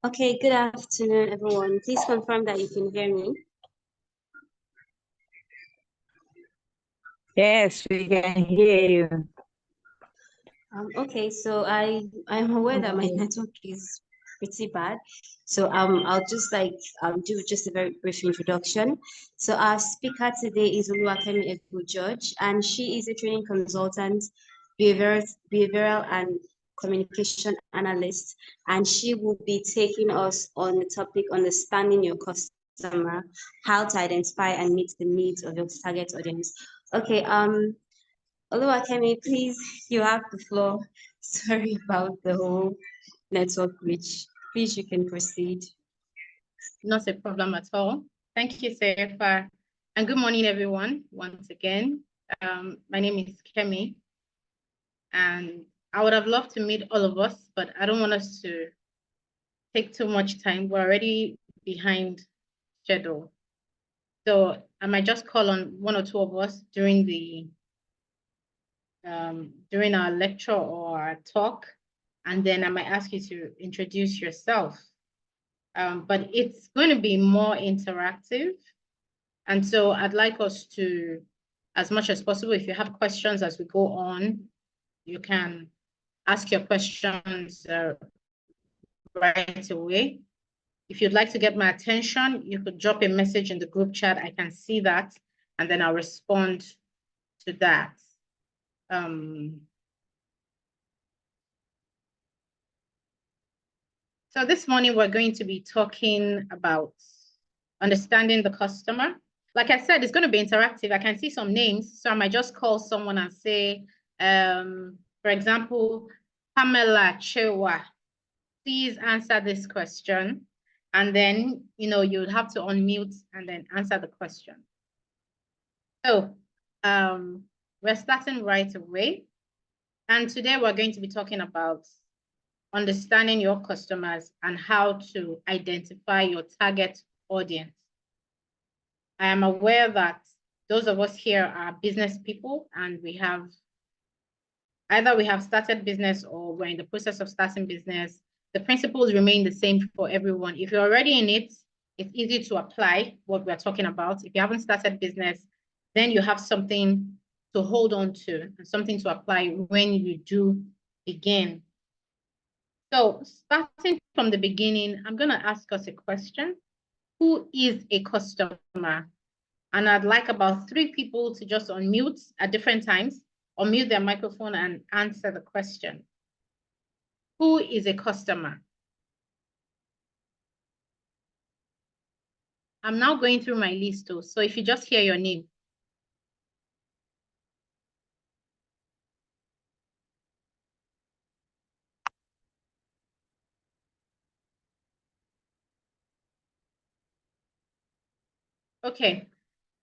Okay, good afternoon, everyone. Please confirm that you can hear me. Yes, we can hear you. Okay, so I'm aware that my network is pretty bad. So I'll just do just a very brief introduction. So our speaker today is Oluwakemi Ebu George, and she is a training consultant, behavioral and communication analyst, and she will be taking us on the topic understanding your customer, how to identify and meet the needs of your target audience. Okay, Oluwakemi, please, you have the floor. Sorry about the whole network glitch. Please, you can proceed. Not a problem at all. Thank you, Sefa. And good morning, everyone, once again. My name is Kemi, and I would have loved to meet all of us, but I don't want us to take too much time. We're already behind schedule. So I might just call on one or two of us during our lecture or our talk, and then I might ask you to introduce yourself. But it's going to be more interactive. And so I'd like us to, as much as possible, if you have questions as we go on, you can ask your questions right away. If you'd like to get my attention, you could drop a message in the group chat. I can see that, and then I'll respond to that. So this morning, we're going to be talking about understanding the customer. Like I said, it's going to be interactive. I can see some names, so I might just call someone and say, for example, Pamela Chewa, please answer this question. And then, you'd have to unmute and then answer the question. So we're starting right away. And today we're going to be talking about understanding your customers and how to identify your target audience. I am aware that those of us here are business people, and we have started business or we're in the process of starting business. The principles remain the same for everyone. If you're already in it, it's easy to apply what we're talking about. If you haven't started business, then you have something to hold on to and something to apply when you do begin. So starting from the beginning, I'm going to ask us a question. Who is a customer? And I'd like about 3 people to just unmute at different times, unmute their microphone and answer the question. Who is a customer? I'm now going through my list too, so if you just hear your name. Okay,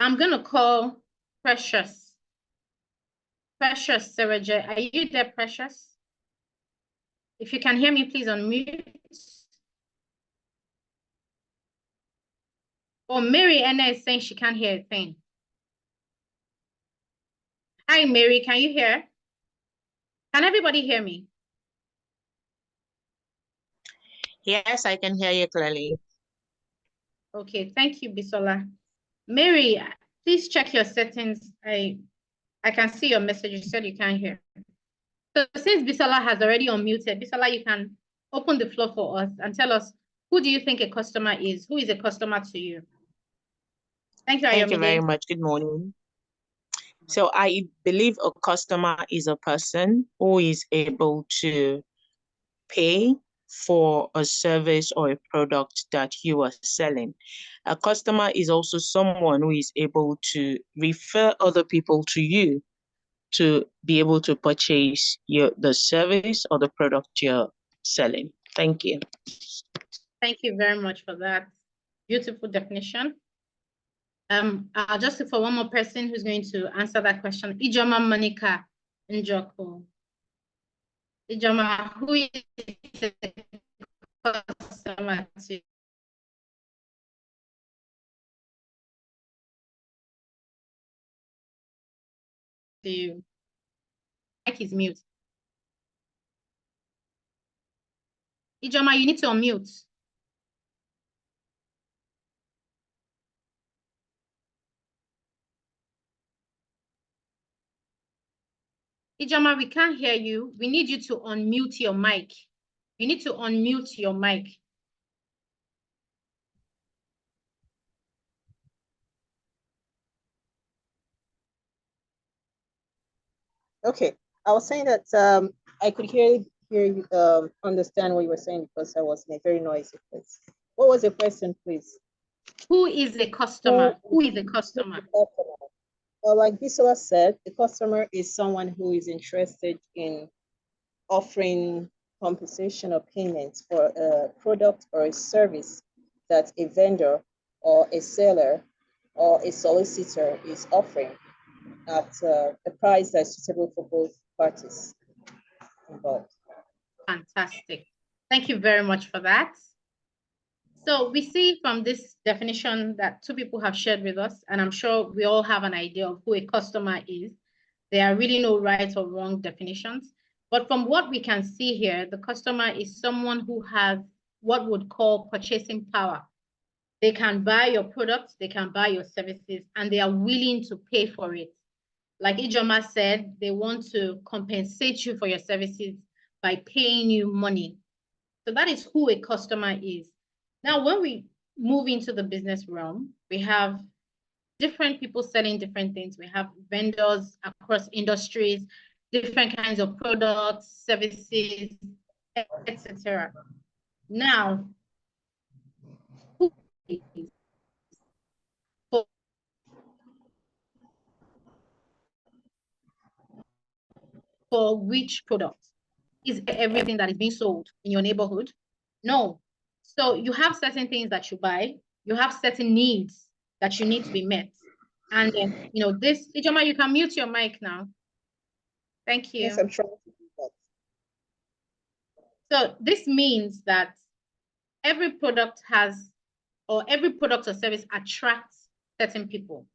I'm gonna call Precious. Precious Sereje, are you there, Precious? If you can hear me, please unmute. Oh, Mary Anna is saying she can't hear a thing. Hi, Mary, can you hear? Can everybody hear me? Yes, I can hear you clearly. Okay, thank you, Bisola. Mary, please check your settings. I can see your message. You said you can't hear. So since Bisola has already unmuted, Bisola, you can open the floor for us and tell us, who do you think a customer is? Who is a customer to you? Thank you, Ayomide. Thank you very much. Good morning. So I believe a customer is a person who is able to pay for a service or a product that you are selling. A customer is also someone who is able to refer other people to you to be able to purchase the service or the product you're selling. Thank you. Thank you very much for that beautiful definition. I'll just look for one more person who's going to answer that question. Ijoma Monica Njoko. Ijoma, who is a customer to you? Mic is mute. Ijoma, you need to unmute. Ijoma, we can't hear you. We need you to unmute your mic. You need to unmute your mic. Okay, I was saying that I could hear you understand what you were saying because I was in a very noisy place. What was the question, please? Who is a customer? Who is a customer? Well, like Bisola said, the customer is someone who is interested in offering compensation or payments for a product or a service that a vendor or a seller or a solicitor is offering at a price that's suitable for both parties involved. Fantastic. Thank you very much for that. So we see from this definition that two people have shared with us, and I'm sure we all have an idea of who a customer is. There are really no right or wrong definitions. But from what we can see here, the customer is someone who has what would call purchasing power. They can buy your products, they can buy your services, and they are willing to pay for it. Like Ijoma said, they want to compensate you for your services by paying you money. So that is who a customer is. Now, when we move into the business realm, we have different people selling different things. We have vendors across industries, different kinds of products, services, etc. Now, who is for which product? Is everything that is being sold in your neighborhood? No. So you have certain things that you buy. You have certain needs that you need to be met. And this, Ijoma, you can mute your mic now. Thank you. Yes, I'm trying to do that. So this means that every product or service attracts certain people.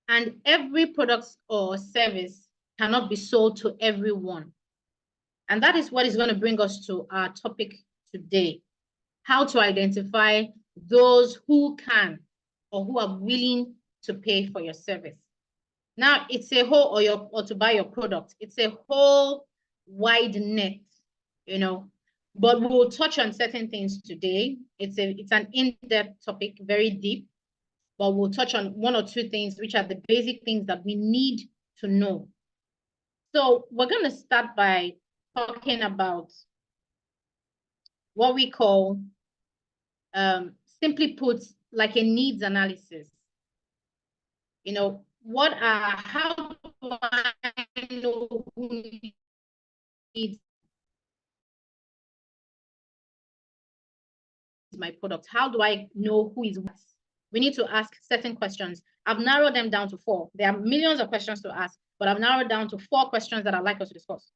And every product or service cannot be sold to everyone. And that is what is going to bring us to our topic today: how to identify those who can or who are willing to pay for your service. Now, it's a whole, or to buy your product, it's a whole wide net, but we'll touch on certain things today. It's an in-depth topic, very deep, but we'll touch on one or two things, which are the basic things that we need to know. So we're going to start by talking about what we call, simply put, like a needs analysis. How do I know who needs my product? How do I know who is what? We need to ask certain questions. I've narrowed them down to 4. There are millions of questions to ask, but I've narrowed down to 4 questions that I'd like us to discuss.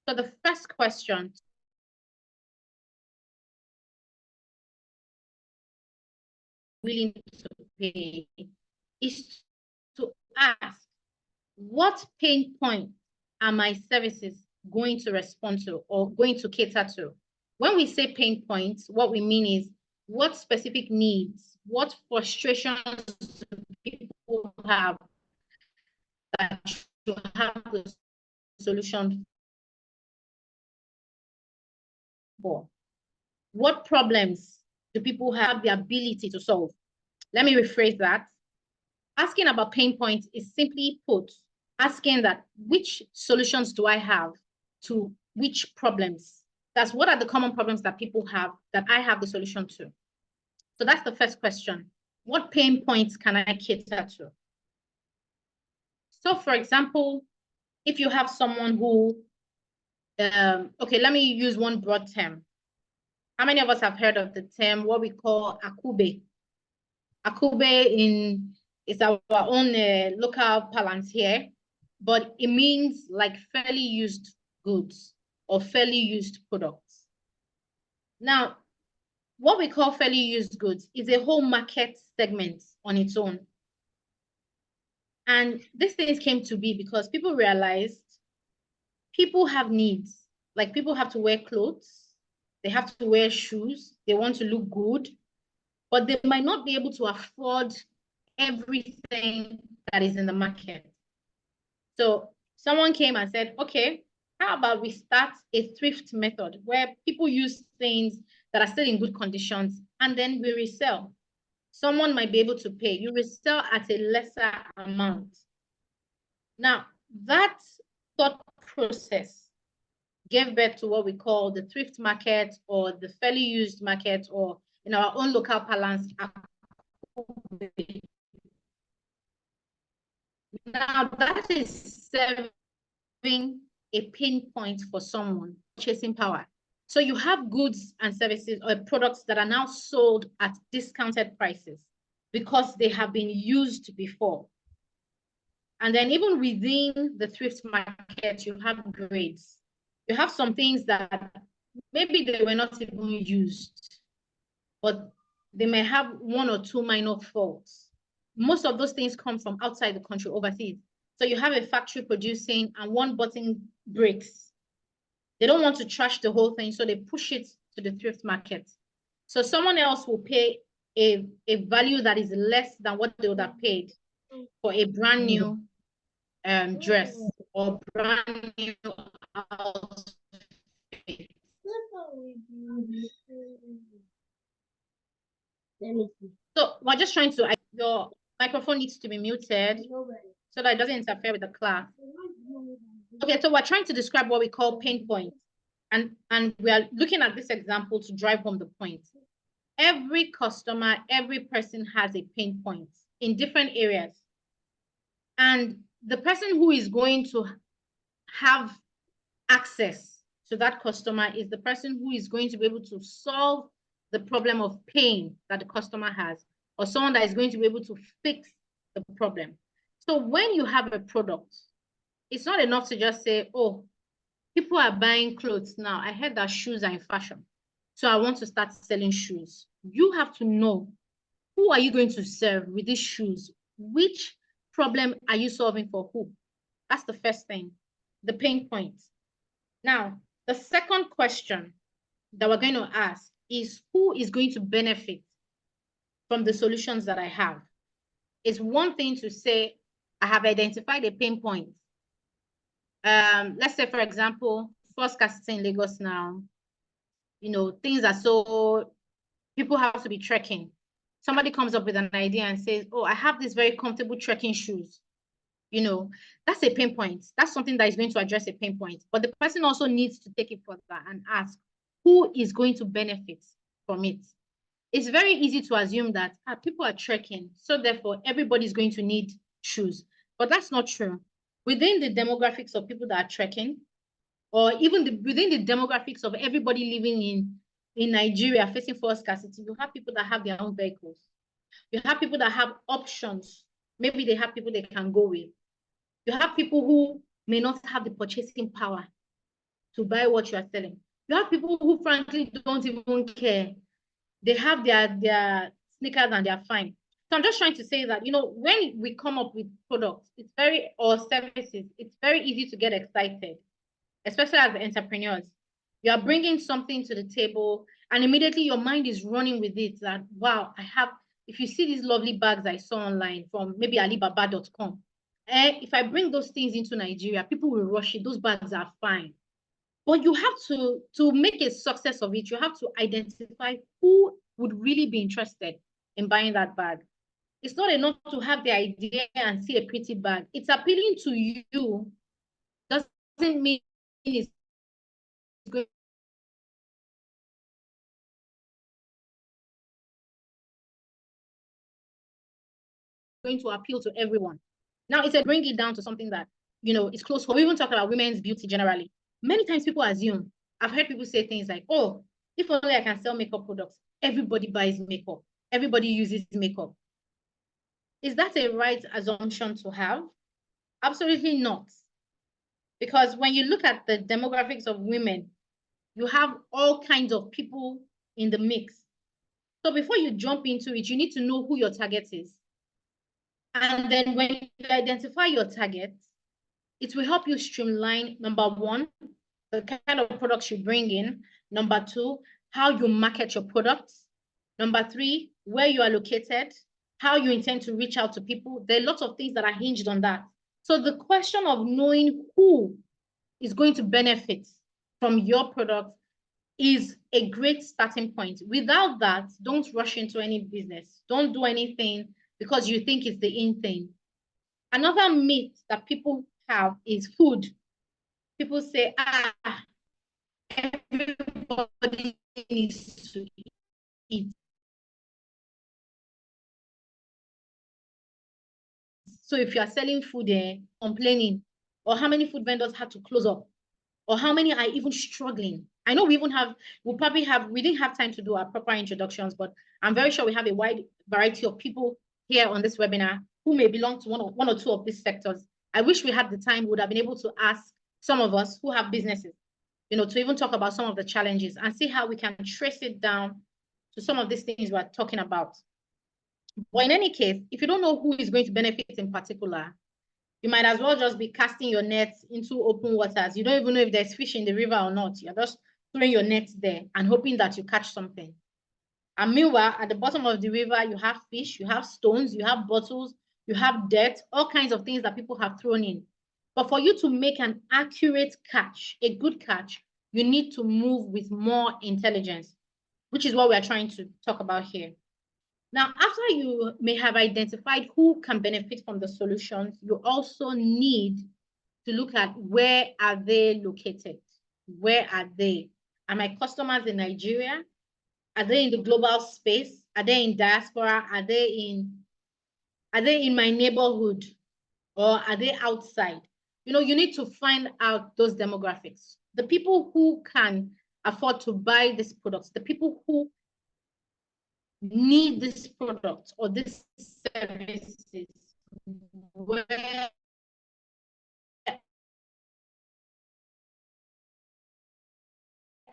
So the first question willing to pay is to ask, what pain point are my services going to respond to or going to cater to? When we say pain points, what we mean is what specific needs, what frustrations people have that you have the solution for. What problems do people have the ability to solve? Let me rephrase that. Asking about pain points is simply put, asking that which solutions do I have to which problems? That's what are the common problems that people have that I have the solution to. So that's the first question. What pain points can I cater to? So for example, if you have someone who, okay, let me use one broad term. How many of us have heard of the term, what we call akube? Akube is our own local parlance here, but it means like fairly used goods or fairly used products. Now, what we call fairly used goods is a whole market segment on its own. And these things came to be because people realized people have needs. Like people have to wear clothes, they have to wear shoes, they want to look good, but they might not be able to afford everything that is in the market. So Someone came and said, okay, how about we start a thrift method where people use things that are still in good conditions and then we resell. Someone might be able to pay. You resell at a lesser amount. Now, that thought process gave birth to what we call the thrift market or the fairly used market, or in our own local parlance. Now, that is serving a pain point for someone, purchasing power. So you have goods and services or products that are now sold at discounted prices because they have been used before. And then even within the thrift market, you have grades. You have some things that maybe they were not even used, but they may have one or two minor faults. Most of those things come from outside the country, overseas. So you have a factory producing and one button breaks. They don't want to trash the whole thing, so they push it to the thrift market. So someone else will pay a value that is less than what they would have paid for a brand new dress or brand new outfit. So we're just trying to, your microphone needs to be muted so that it doesn't interfere with the class. Okay, so we're trying to describe what we call pain points. And we are looking at this example to drive home the point. Every customer, every person has a pain point in different areas. And the person who is going to have access to that customer is the person who is going to be able to solve the problem of pain that the customer has, or someone that is going to be able to fix the problem. So when you have a product, it's not enough to just say, oh, people are buying clothes now. I heard that shoes are in fashion, so I want to start selling shoes. You have to know, who are you going to serve with these shoes? Which problem are you solving for who? That's the first thing, the pain point. Now, the second question that we're going to ask is, who is going to benefit from the solutions that I have? It's one thing to say, I have identified a pain point. Let's say, for example, first casting in Lagos now, you know, things are so, people have to be trekking. Somebody comes up with an idea and says, oh, I have these very comfortable trekking shoes. You know, that's a pain point. That's something that is going to address a pain point. But the person also needs to take it further and ask, who is going to benefit from it? It's very easy to assume that people are trekking, so therefore everybody's going to need shoes. But that's not true. Within the demographics of people that are trekking, or even within the demographics of everybody living in Nigeria facing fuel scarcity, you have people that have their own vehicles. You have people that have options. Maybe they have people they can go with. You have people who may not have the purchasing power to buy what you are selling. You have people who frankly don't even care. They have their sneakers and they're fine. So I'm just trying to say that, you know, when we come up with products, or services, it's very easy to get excited, especially as entrepreneurs. You are bringing something to the table and immediately your mind is running with it that, wow, if you see these lovely bags I saw online from maybe Alibaba.com, if I bring those things into Nigeria, people will rush it. Those bags are fine. But you have to make a success of it. You have to identify who would really be interested in buying that bag. It's not enough to have the idea and see a pretty bag. It's appealing to you. Doesn't mean it's going to appeal to everyone. Now it's a bring it down to something that, you know, is close. We even talk about women's beauty generally. Many times people assume, I've heard people say things like, oh, if only I can sell makeup products, everybody buys makeup, everybody uses makeup. Is that a right assumption to have? Absolutely not. Because when you look at the demographics of women, you have all kinds of people in the mix. So before you jump into it, you need to know who your target is. And then when you identify your target, it will help you streamline, number one, the kind of products you bring in. Number two, how you market your products. Number three, where you are located, how you intend to reach out to people. There are lots of things that are hinged on that. So the question of knowing who is going to benefit from your product is a great starting point. Without that, don't rush into any business. Don't do anything because you think it's the in thing. Another myth that people have is food. People say, everybody needs to eat. So if you are selling food there, complaining, or how many food vendors had to close up, or how many are even struggling. I know we didn't have time to do our proper introductions, but I'm very sure we have a wide variety of people here on this webinar who may belong to one or two of these sectors. I wish we had the time, we would have been able to ask some of us who have businesses, to even talk about some of the challenges and see how we can trace it down to some of these things we're talking about. But in any case, if you don't know who is going to benefit in particular, you might as well just be casting your nets into open waters. You don't even know if there's fish in the river or not. You're just throwing your nets there and hoping that you catch something. And meanwhile, at the bottom of the river, you have fish, you have stones, you have bottles, you have dirt, all kinds of things that people have thrown in. But for you to make an accurate catch, a good catch, you need to move with more intelligence, which is what we are trying to talk about here. Now, after you may have identified who can benefit from the solutions, you also need to look at where are they located? Where are they? Are my customers in Nigeria? Are they in the global space? Are they in diaspora? Are they in my neighborhood? Or are they outside? You need to find out those demographics. The people who can afford to buy these products, the people who need this product or this services, where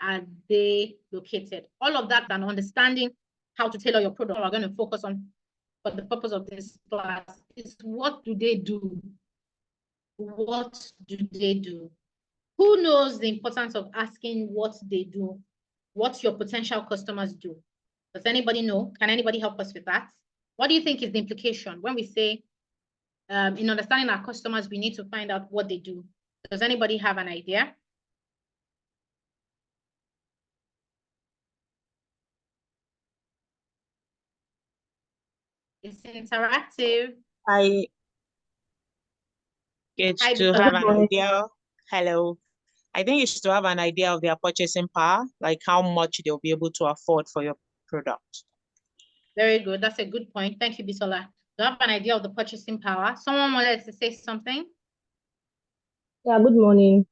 are they located? All of that and understanding how to tailor your product, we're going to focus on for the purpose of this class, is what do they do? What do they do? Who knows the importance of asking what they do? What your potential customers do? Does anybody know? Can anybody help us with that? What do you think is the implication when we say, in understanding our customers, we need to find out what they do? Does anybody have an idea? It's interactive. It's Hi, to Bisola. have an idea. Hello. I think it's to have an idea of their purchasing power, like how much they'll be able to afford for your product. Very good. That's a good point. Thank you, Bisola. To have an idea of the purchasing power. Someone wanted to say something? Yeah, good morning.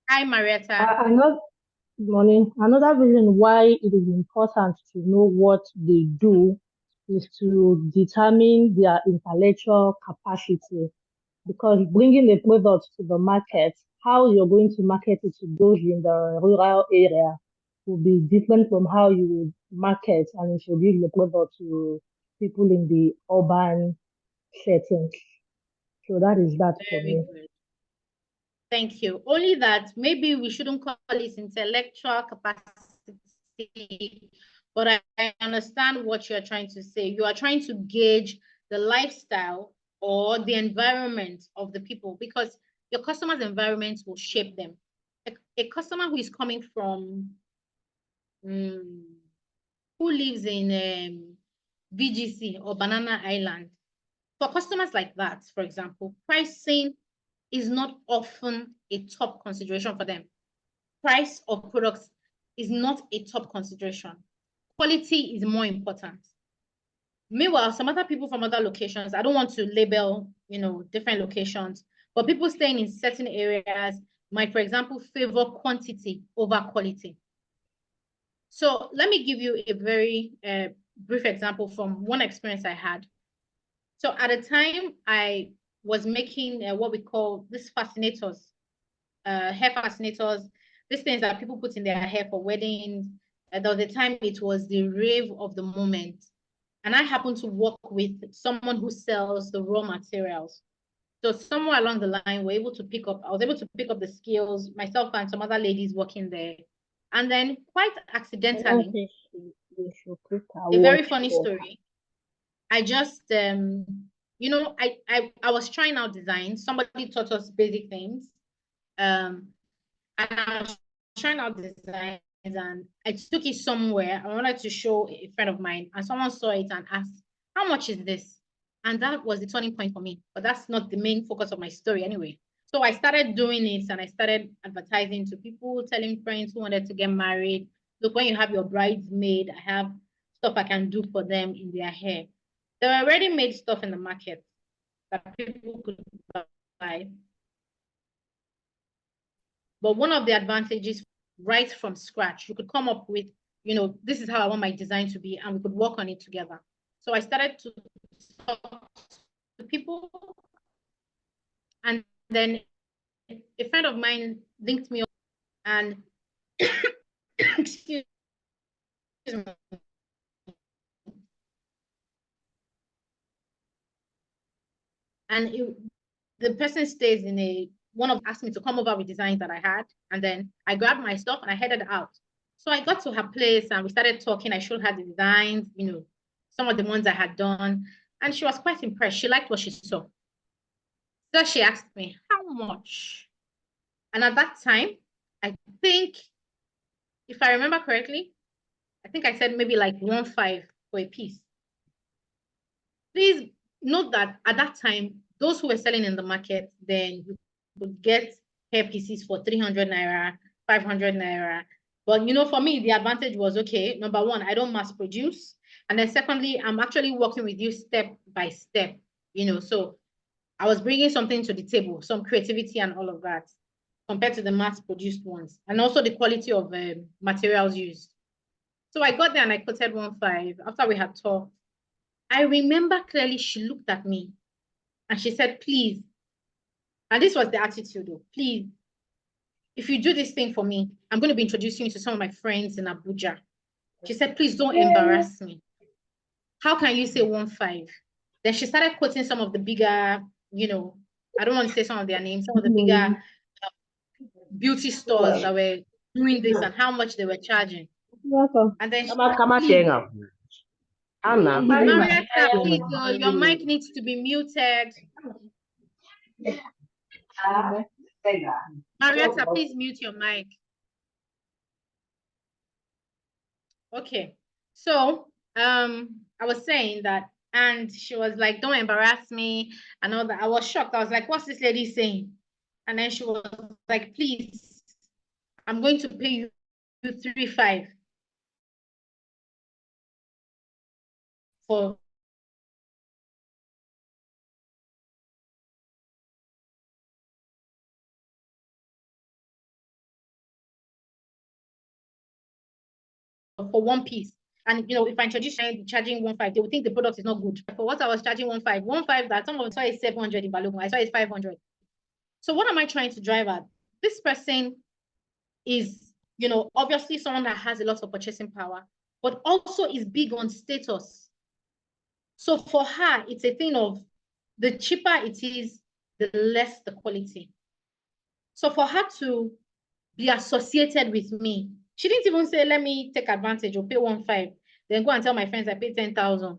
Hi, Marietta. Good morning. Another reason why it is important to know what they do is to determine their intellectual capacity. Because bringing a product to the market, how you're going to market it to those in the rural area will be different from how you would market and introduce the product to people in the urban settings. So that is that for Very me. good. Thank you. Only that maybe we shouldn't call it intellectual capacity, but I understand what you're trying to say. You are trying to gauge the lifestyle or the environment of the people, because your customers' environment will shape them. A customer who is coming from, who lives in VGC or Banana Island, for customers like that, for example, pricing is not often a top consideration for them. Price of products is not a top consideration. Quality is more important. Meanwhile, some other people from other locations, I don't want to label, different locations, but people staying in certain areas might, for example, favor quantity over quality. So let me give you a very brief example from one experience I had. So at the time, I was making what we call these fascinators, hair fascinators, these things that people put in their hair for weddings. There was a time it was the rave of the moment. And I happened to work with someone who sells the raw materials. So somewhere along the line, I was able to pick up the skills, myself and some other ladies working there. And then quite accidentally, a very funny story. I just you know, I was trying out designs. Somebody taught us basic things. And I was trying out designs and I took it somewhere. I wanted to show a friend of mine and someone saw it and asked, how much is this? And that was the turning point for me. But that's not the main focus of my story anyway. So I started doing it and I started advertising to people, telling friends who wanted to get married. Look, when you have your bridesmaid, I have stuff I can do for them in their hair. There were already made stuff in the market that people could buy. But one of the advantages, right from scratch, you could come up with, you know, this is how I want my design to be, and we could work on it together. So I started to talk to people, and then a friend of mine linked me up, and excuse me. And the person stays in one of asked me to come over with designs that I had, and then I grabbed my stuff and I headed out. So I got to her place and we started talking. I showed her the designs, you know, some of the ones I had done, and she was quite impressed. She liked what she saw. So she asked me, how much? And at that time, I think, if I remember correctly, I think I said maybe like 1.5 for a piece. Please note that at that time, those who were selling in the market, then you could get hair pieces for 300 naira, 500 naira. But you know, for me, the advantage was, okay, number one, I don't mass produce. And then secondly, I'm actually working with you step by step, you know, so I was bringing something to the table, some creativity and all of that, compared to the mass produced ones, and also the quality of materials used. So I got there and I quoted 1.5 after we had talked. I remember clearly she looked at me and she said, please, and this was the attitude though, please, if you do this thing for me, I'm going to be introducing you to some of my friends in Abuja. She said, please don't embarrass me. How can you say 1.5? Then she started quoting some of the bigger, you know, I don't want to say some of their names, some of the bigger beauty stores that were doing this and how much they were charging. And then she said, Marietta, please, your mic needs to be muted. Marietta, please mute your mic. Okay, so I was saying that, and she was like, don't embarrass me and all that. I was shocked. I was like, what's this lady saying? And then she was like, please, I'm going to pay you 3.5 for one piece. And you know, if I introduce charging 1.5, they would think the product is not good. For what I was charging 1.5, 1.5 that some of us saw is 700 in Balogun, I saw it's 500. So what am I trying to drive at? This person is, you know, obviously someone that has a lot of purchasing power, but also is big on status. So for her, it's a thing of the cheaper it is, the less the quality. So for her to be associated with me, she didn't even say, let me take advantage or pay 1.5, then go and tell my friends I paid 10,000.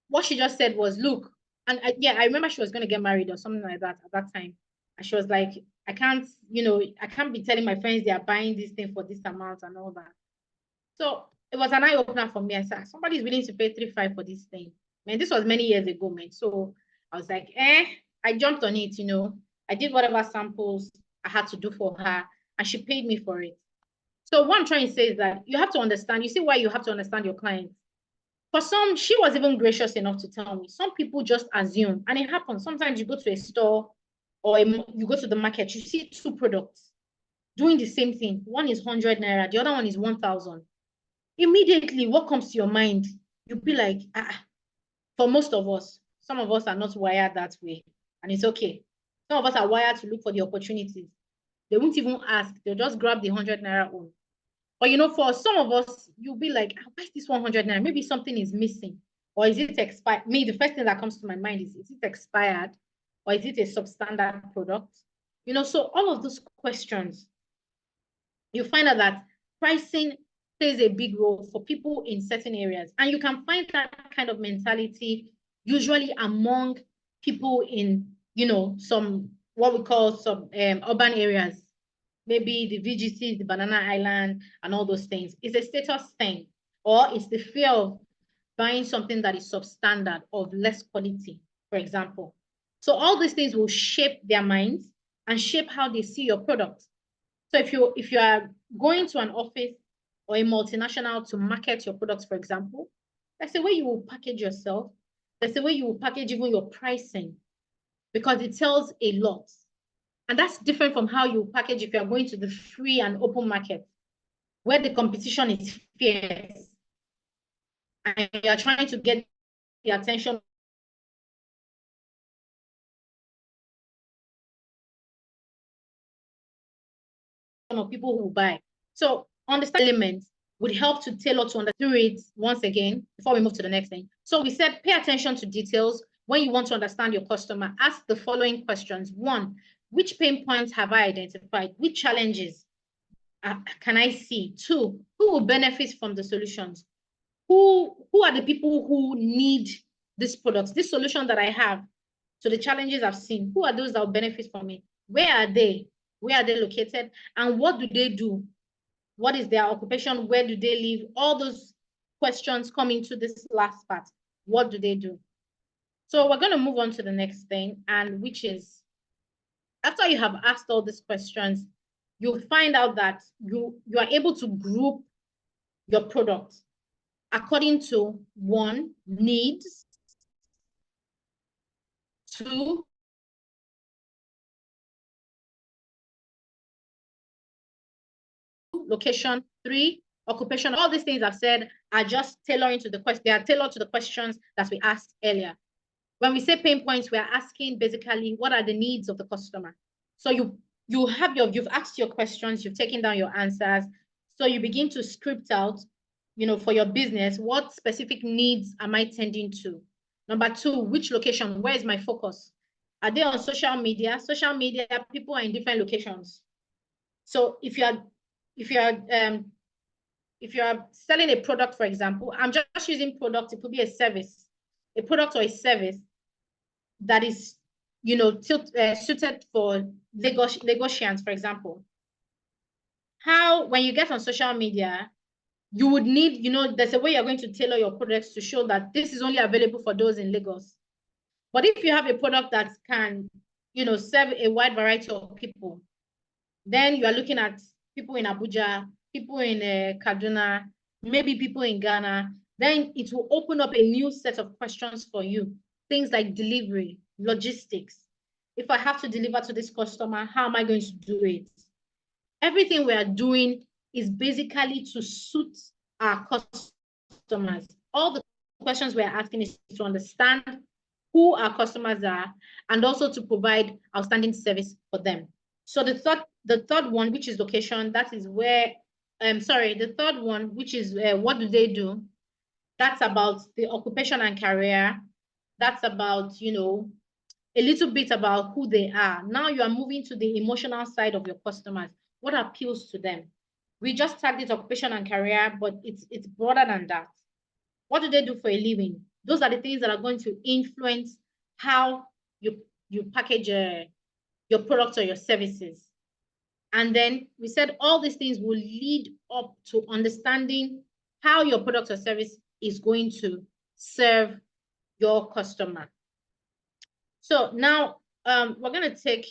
What she just said was, look, and I remember she was going to get married or something like that at that time. And she was like, I can't, you know, I can't be telling my friends they are buying this thing for this amount and all that. So it was an eye opener for me. I said, somebody's willing to pay 3.5 for this thing. Man, this was many years ago, man. So I was like, I jumped on it, you know. I did whatever samples I had to do for her, and she paid me for it. So what I'm trying to say is that you have to understand, you see why you have to understand your clients. For some, she was even gracious enough to tell me. Some people just assume, and it happens. Sometimes you go to a store or you go to the market, you see two products doing the same thing. One is 100 naira, the other one is 1,000. Immediately, what comes to your mind? You'll be like, for most of us, some of us are not wired that way, and it's okay. Some of us are wired to look for the opportunities. They won't even ask. They'll just grab the 100 naira own. But you know, for some of us, you'll be like, why is this 100 naira? Maybe something is missing. Or is it expired? Me, the first thing that comes to my mind is it expired? Or is it a substandard product? You know, so all of those questions, you find out that pricing plays a big role for people in certain areas. And you can find that kind of mentality usually among people in, some, what we call some urban areas, maybe the VGC, the Banana Island, and all those things. It's a status thing, or it's the fear of buying something that is substandard, of less quality, for example. So all these things will shape their minds and shape how they see your product. So if you are going to an office or a multinational to market your products, for example, that's the way you will package yourself. That's the way you will package even your pricing, because it tells a lot. And that's different from how you package if you're going to the free and open market, where the competition is fierce and you're trying to get the attention of people who buy. So understand elements would help to tailor to understand it once again before we move to the next thing. So we said pay attention to details. When you want to understand your customer, ask the following questions. 1, which pain points have I identified? Which challenges can I see? 2, who will benefit from the solutions? Who are the people who need these products, this solution that I have to the challenges I've seen? Who are those that will benefit from it? Where are they? Where are they located? And what do they do? What is their occupation? Where do they live? All those questions come into this last part. What do they do? So we're going to move on to the next thing, and which is, after you have asked all these questions, you'll find out that you are able to group your product according to 1, needs, 2, location, 3, occupation. All these things I've said are just tailoring to the question. They are tailored to the questions that we asked earlier. When we say pain points, we are asking basically what are the needs of the customer. So you've asked your questions, you've taken down your answers. So you begin to script out, for your business, what specific needs am I tending to? Number 2, which location? Where is my focus? Are they on social media? Social media, people are in different locations. So if you are selling a product, for example, I'm just using product, it could be a service, a product or a service that is, suited for Lagosians, for example. When you get on social media, you would need, there's a way you're going to tailor your products to show that this is only available for those in Lagos. But if you have a product that can, serve a wide variety of people, then you are looking at people in Abuja, people in Kaduna, maybe people in Ghana. Then it will open up a new set of questions for you. Things like delivery, logistics. If I have to deliver to this customer, how am I going to do it? Everything we are doing is basically to suit our customers. All the questions we're asking is to understand who our customers are and also to provide outstanding service for them. So the third one, which is location, that is where, the third one, which is what do they do? That's about the occupation and career. That's about, a little bit about who they are. Now you are moving to the emotional side of your customers. What appeals to them? We just tagged it occupation and career, but it's broader than that. What do they do for a living? Those are the things that are going to influence how you package your products or your services. And then we said all these things will lead up to understanding how your product or service is going to serve your customer. So now we're going to take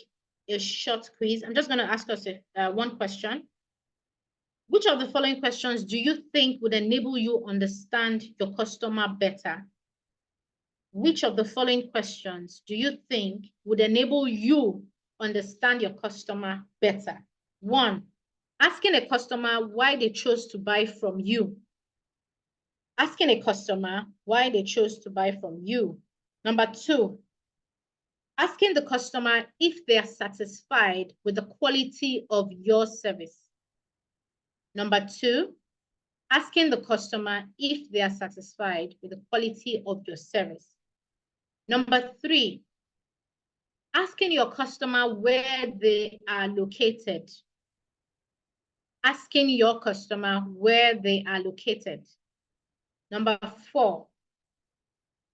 a short quiz. I'm just going to ask us one question. Which of the following questions do you think would enable you understand your customer better? Which of the following questions do you think would enable you understand your customer better? 1, asking a customer why they chose to buy from you. Asking a customer why they chose to buy from you. Number 2, asking the customer if they are satisfied with the quality of your service. Number 2, asking the customer if they are satisfied with the quality of your service. Number 3, asking your customer where they are located. asking your customer where they are located. Number 4,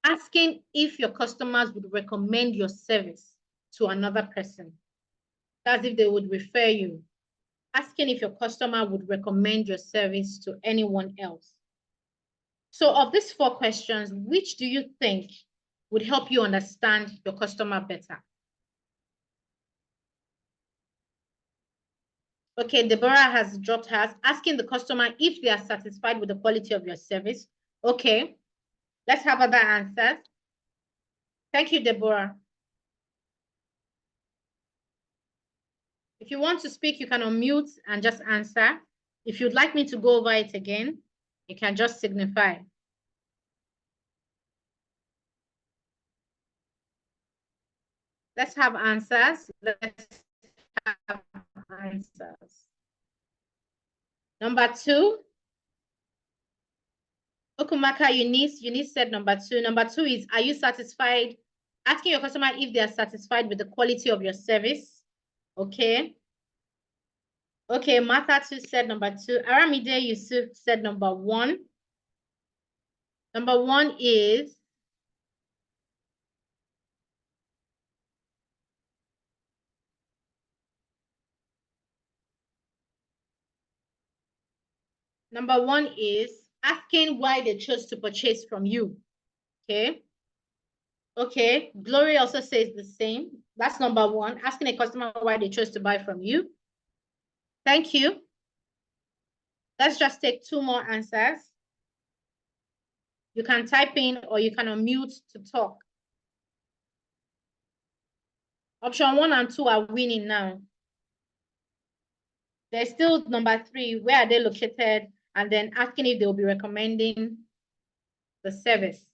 asking if your customers would recommend your service to another person. That's if they would refer you. Asking if your customer would recommend your service to anyone else. So of these 4 questions, which do you think would help you understand your customer better? Okay, Deborah has dropped hers. Asking the customer if they are satisfied with the quality of your service. Okay, let's have other answers. Thank you, Deborah. If you want to speak, you can unmute and just answer. If you'd like me to go over it again, you can just signify. Let's have answers. Let's have answers. Number 2. Okumaka Eunice said number 2. Number 2 is, are you satisfied? Asking your customer if they are satisfied with the quality of your service. Okay. Okay, Martha too said number 2. Aramide Yusuf said number 1. Number 1 is asking why they chose to purchase from you. Okay. Okay, Glory also says the same. That's number 1, asking a customer why they chose to buy from you. Thank you. Let's just take 2 more answers. You can type in or you can unmute to talk. Option 1 and 2 are winning now. There's still number 3, where are they located? And then asking if they'll be recommending the service.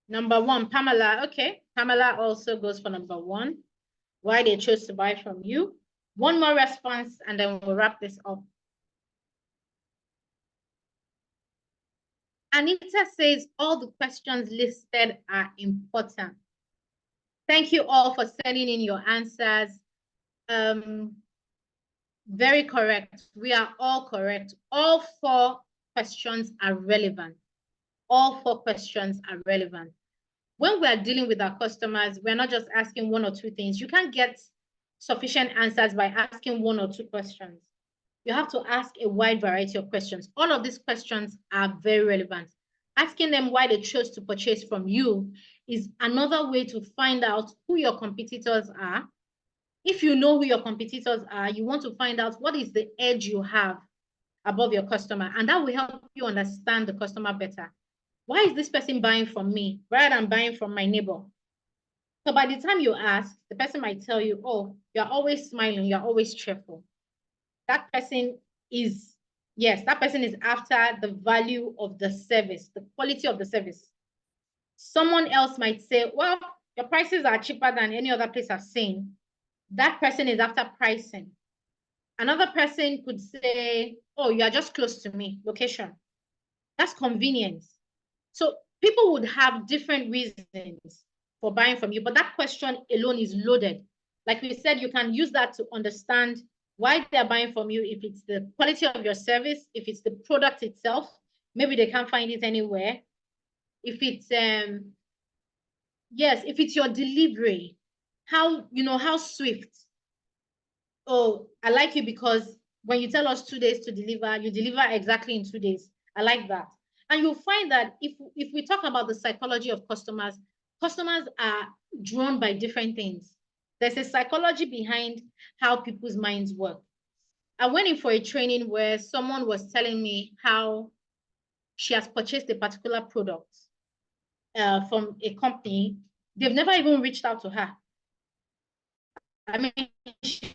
Number 1, Pamela. Okay, Pamela also goes for number 1. Why they chose to buy from you. 1 more response, and then we'll wrap this up. Anita says all the questions listed are important. Thank you all for sending in your answers. Very correct. We are all correct. All 4 questions are relevant. All 4 questions are relevant. When we are dealing with our customers, we're not just asking 1 or 2 things. You can't get sufficient answers by asking 1 or 2 questions. You have to ask a wide variety of questions. All of these questions are very relevant. Asking them why they chose to purchase from you is another way to find out who your competitors are. If you know who your competitors are, you want to find out what is the edge you have above your customer, and that will help you understand the customer better. Why is this person buying from me rather than buying from my neighbor? So by the time you ask, the person might tell you, oh, you're always smiling, you're always cheerful. That person is, yes, that person is after the value of the service, the quality of the service. Someone else might say, well, your prices are cheaper than any other place I've seen. That person is after pricing. Another person could say, oh, you are just close to me, location. That's convenience. So people would have different reasons for buying from you, but that question alone is loaded. Like we said, you can use that to understand why they're buying from you, if it's the quality of your service, if it's the product itself, maybe they can't find it anywhere. If it's, yes, if it's your delivery, how swift. Oh, I like you because when you tell us 2 days to deliver, you deliver exactly in 2 days. I like that. And you'll find that if we talk about the psychology of customers are drawn by different things. There's a psychology behind how people's minds work. I went in for a training where someone was telling me how she has purchased a particular product from a company. They've never even reached out to her. I mean, she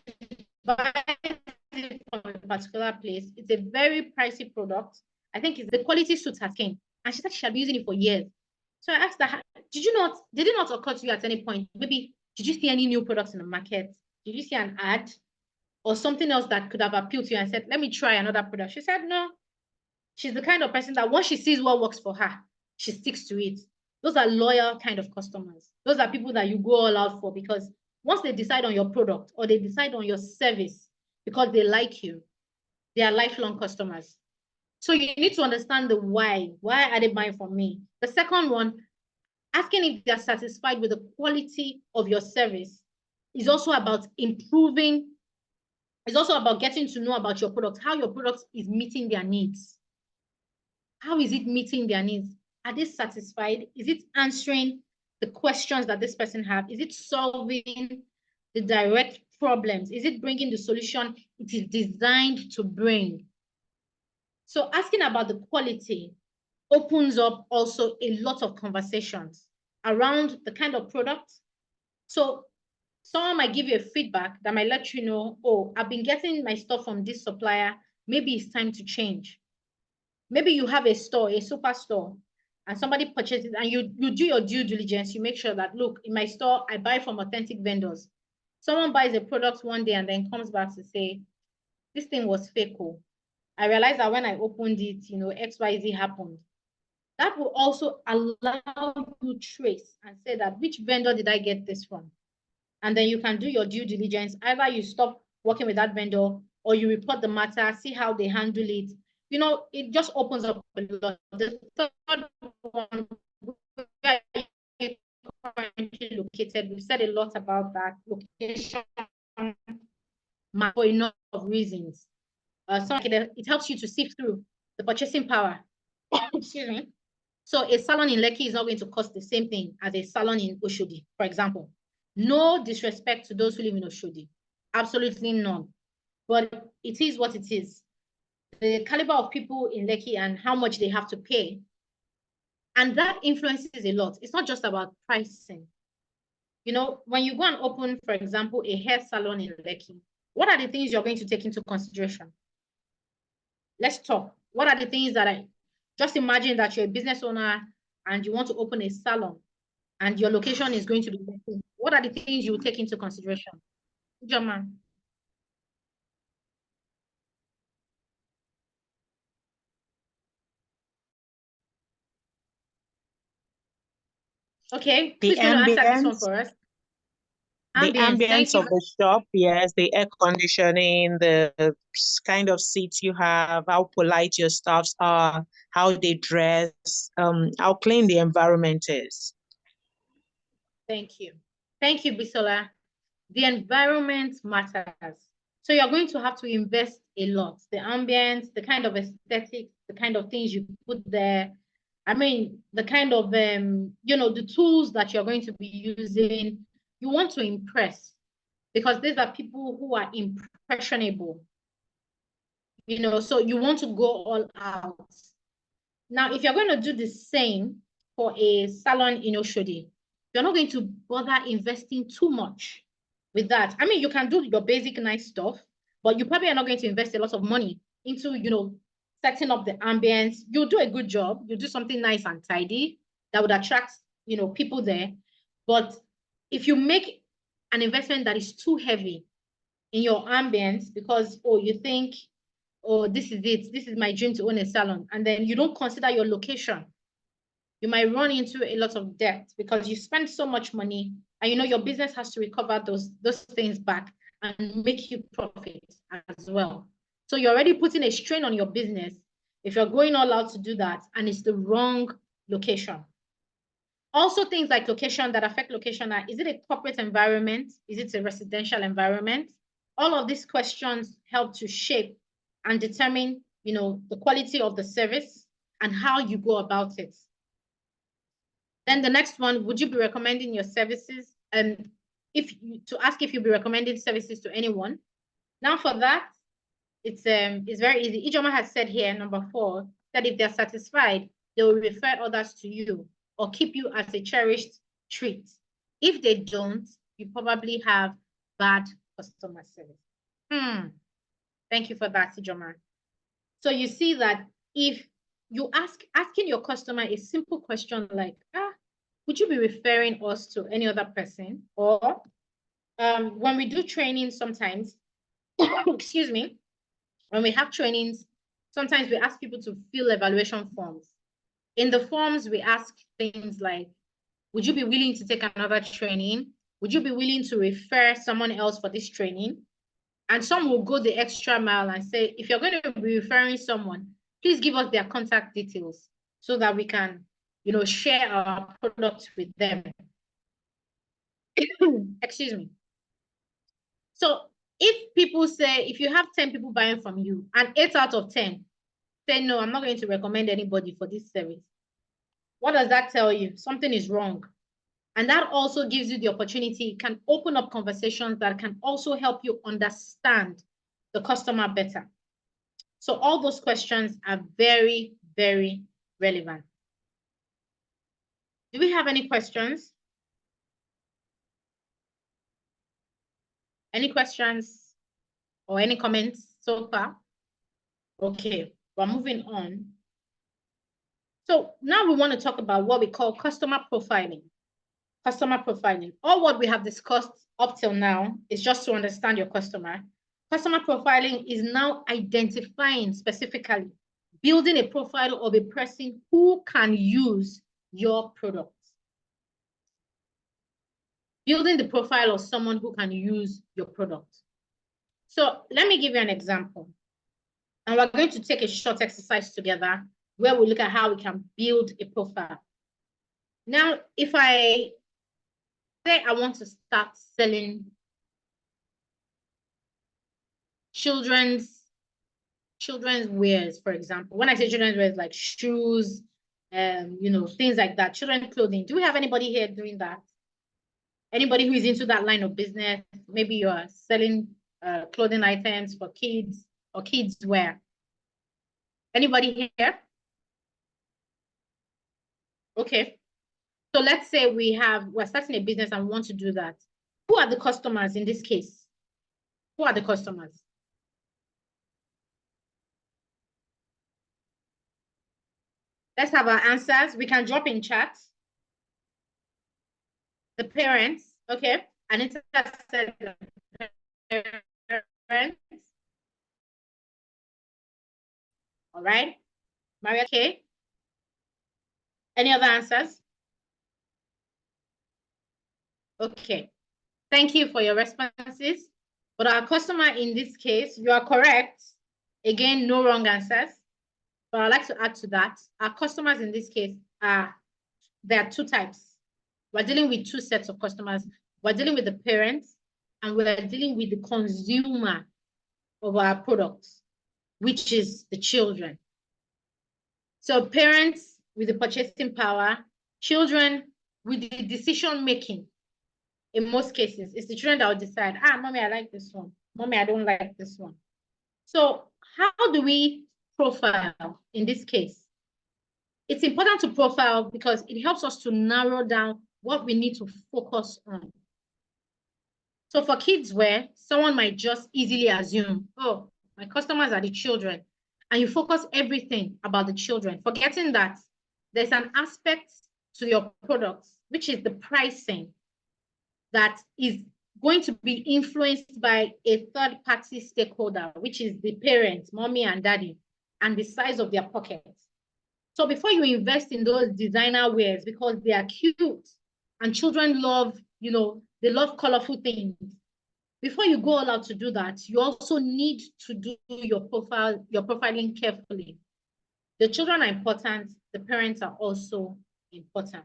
buys it from a particular place. It's a very pricey product. I think it's the quality suits her skin. And she said she had been using it for years. So I asked her, did it not occur to you at any point? Maybe, did you see any new products in the market? Did you see an ad or something else that could have appealed to you and said, let me try another product? She said, no. She's the kind of person that once she sees what works for her, she sticks to it. Those are loyal kind of customers. Those are people that you go all out for, because once they decide on your product or they decide on your service because they like you, they are lifelong customers. So you need to understand the why. Why are they buying from me? The second one, asking if they're satisfied with the quality of your service, is also about improving. It's also about getting to know about your product, how your product is meeting their needs. How is it meeting their needs? Are they satisfied? Is it answering the questions that this person has? Is it solving the direct problems? Is it bringing the solution it is designed to bring? So asking about the quality opens up also a lot of conversations around the kind of product. So someone might give you a feedback that might let you know, oh, I've been getting my stuff from this supplier. Maybe it's time to change. Maybe you have a store, a superstore, and somebody purchases, and you do your due diligence. You make sure that, look, in my store, I buy from authentic vendors. Someone buys a product one day and then comes back to say, this thing was fake. I realized that when I opened it, XYZ happened. That will also allow you trace and say that, which vendor did I get this from? And then you can do your due diligence. Either you stop working with that vendor or you report the matter, see how they handle it. It just opens up a lot. The third one, where are you currently located? We've said a lot about that. Location for a number of reasons. It helps you to sift through the purchasing power. Excuse me. So a salon in Lekki is not going to cost the same thing as a salon in Oshodi, for example. No disrespect to those who live in Oshodi. Absolutely none. But it is what it is. The caliber of people in Lekki and how much they have to pay. And that influences a lot. It's not just about pricing. When you go and open, for example, a hair salon in Lekki, what are the things you're going to take into consideration? Let's talk. What are the things that just imagine that you're a business owner and you want to open a salon and your location is going to be Lekki. What are the things you will take into consideration? Jama. Okay, The who's going to answer this one ambience, for us? the Ambience, thank ambience you. of the shop, yes, the air conditioning, the kind of seats you have, how polite your staffs are, how they dress, how clean the environment is. Thank you. Thank you, Bisola. The environment matters. So you're going to have to invest a lot. The ambience, the kind of aesthetics, the kind of things you put there. I mean, the kind of, the tools that you're going to be using. You want to impress, because these are people who are impressionable. So you want to go all out. Now, if you're going to do the same for a salon in Oshodi, you're not going to bother investing too much with that. I mean, you can do your basic nice stuff, but you probably are not going to invest a lot of money into, setting up the ambience. You'll do a good job. You'll do something nice and tidy that would attract, people there. But if you make an investment that is too heavy in your ambience because, you think, oh, this is it, this is my dream to own a salon, and then you don't consider your location, you might run into a lot of debt because you spend so much money, and your business has to recover those things back and make you profit as well. So you're already putting a strain on your business if you're going all out to do that and it's the wrong location. Also, things like location that affect location are, is it a corporate environment? Is it a residential environment? All of these questions help to shape and determine, the quality of the service and how you go about it. Then the next one, would you be recommending your services? And to ask if you'll be recommending services to anyone. Now for that, it's very easy. Ijoma has said here, number 4, that if they're satisfied, they will refer others to you or keep you as a cherished treat. If they don't, you probably have bad customer service. Thank you for that, Ijoma. So you see that if you asking your customer a simple question like, would you be referring us to any other person? Or when we do training sometimes, excuse me, when we have trainings, sometimes we ask people to fill evaluation forms. In the forms, we ask things like, would you be willing to take another training? Would you be willing to refer someone else for this training? And some will go the extra mile and say, if you're going to be referring someone, please give us their contact details so that we can, share our products with them. Excuse me. So if people say, if you have 10 people buying from you and 8 out of 10 say, no, I'm not going to recommend anybody for this service, what does that tell you? Something is wrong. And that also gives you the opportunity, it can open up conversations that can also help you understand the customer better. So all those questions are very, very relevant. Do we have any questions? Any questions or any comments so far? Okay, we're moving on. So now we want to talk about what we call customer profiling. Customer profiling. All what we have discussed up till now is just to understand your customer. Customer profiling is now identifying specifically, building a profile of a person who can use your product. Building the profile of someone who can use your product. So let me give you an example. And we're going to take a short exercise together where we look at how we can build a profile. Now, if I say I want to start selling children's wares, for example. When I say children's wares, like shoes, things like that, children's clothing. Do we have anybody here doing that? Anybody who is into that line of business? Maybe you are selling clothing items for kids or kids wear. Anybody here? Okay. So let's say we're starting a business and we want to do that. Who are the customers in this case? Who are the customers? Let's have our answers. We can drop in chat. The parents, okay. Anita said the parents. All right. Maria K. Any other answers? Okay. Thank you for your responses. But our customer in this case, you are correct. Again, no wrong answers. But I'd like to add to that. Our customers in this case there are two types. We're dealing with two sets of customers. We're dealing with the parents and we're dealing with the consumer of our products, which is the children. So parents with the purchasing power, children with the decision making. In most cases, it's the children that will decide, mommy, I like this one. Mommy, I don't like this one. So how do we profile in this case? It's important to profile because it helps us to narrow down what we need to focus on. So for kids wear, someone might just easily assume, oh, my customers are the children. And you focus everything about the children, forgetting that there's an aspect to your products, which is the pricing, that is going to be influenced by a third-party stakeholder, which is the parents, mommy and daddy, and the size of their pockets. So before you invest in those designer wears, because they are cute and children love, they love colorful things. Before you go all out to do that, you also need to do your profiling carefully. The children are important, the parents are also important.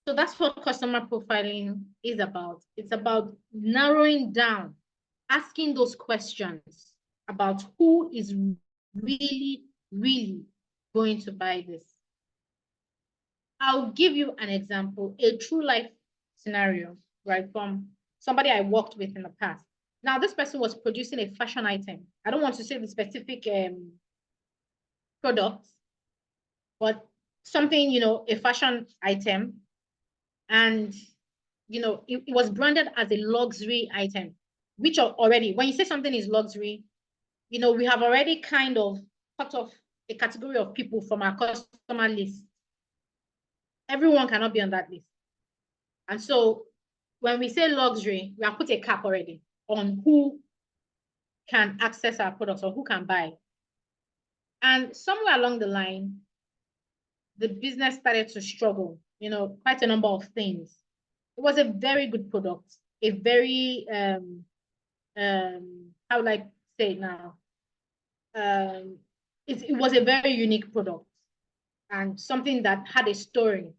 So that's what customer profiling is about. It's about narrowing down, asking those questions about who is really, really going to buy this. I'll give you an example, a true life scenario, right, from somebody I worked with in the past. Now, this person was producing a fashion item. I don't want to say the specific product, but something, a fashion item. And, it was branded as a luxury item, which already, when you say something is luxury, we have already kind of cut off a category of people from our customer list. Everyone cannot be on that list. And so when we say luxury, we have put a cap already on who can access our products or who can buy. And somewhere along the line, the business started to struggle, you know, quite a number of things. It was a very good product, a very, how would I say it now? It was a very unique product and something that had a story.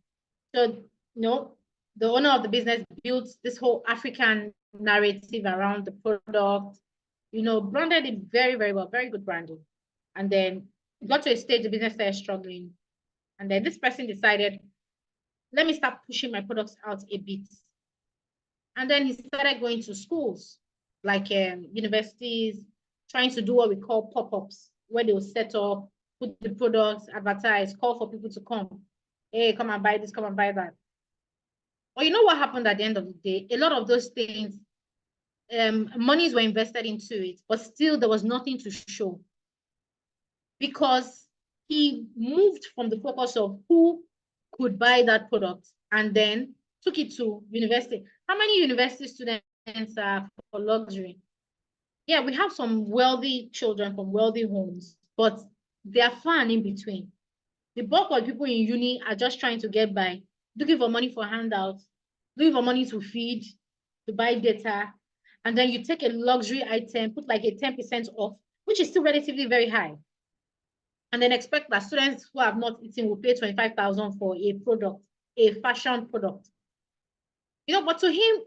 So, you know, the owner of the business built this whole African narrative around the product, you know, branded it very, very well, very good branding. And then it got to a stage the business started struggling. And then this person decided, let me start pushing my products out a bit. And then he started going to schools, like universities, trying to do what we call pop-ups, where they will set up, put the products, advertise, call for people to come. Hey, come and buy this, come and buy that. Well, you know what happened at the end of the day? A lot of those things, monies were invested into it, but still there was nothing to show. Because he moved from the focus of who could buy that product and then took it to university. How many university students are for luxury? Yeah, we have some wealthy children from wealthy homes, but they are far and in between. The bulk of people in uni are just trying to get by, looking for money for handouts, looking for money to feed, to buy data. And then you take a luxury item, put like a 10% off, which is still relatively very high. And then expect that students who have not eaten will pay 25,000 for a product, a fashion product. You know, but to him,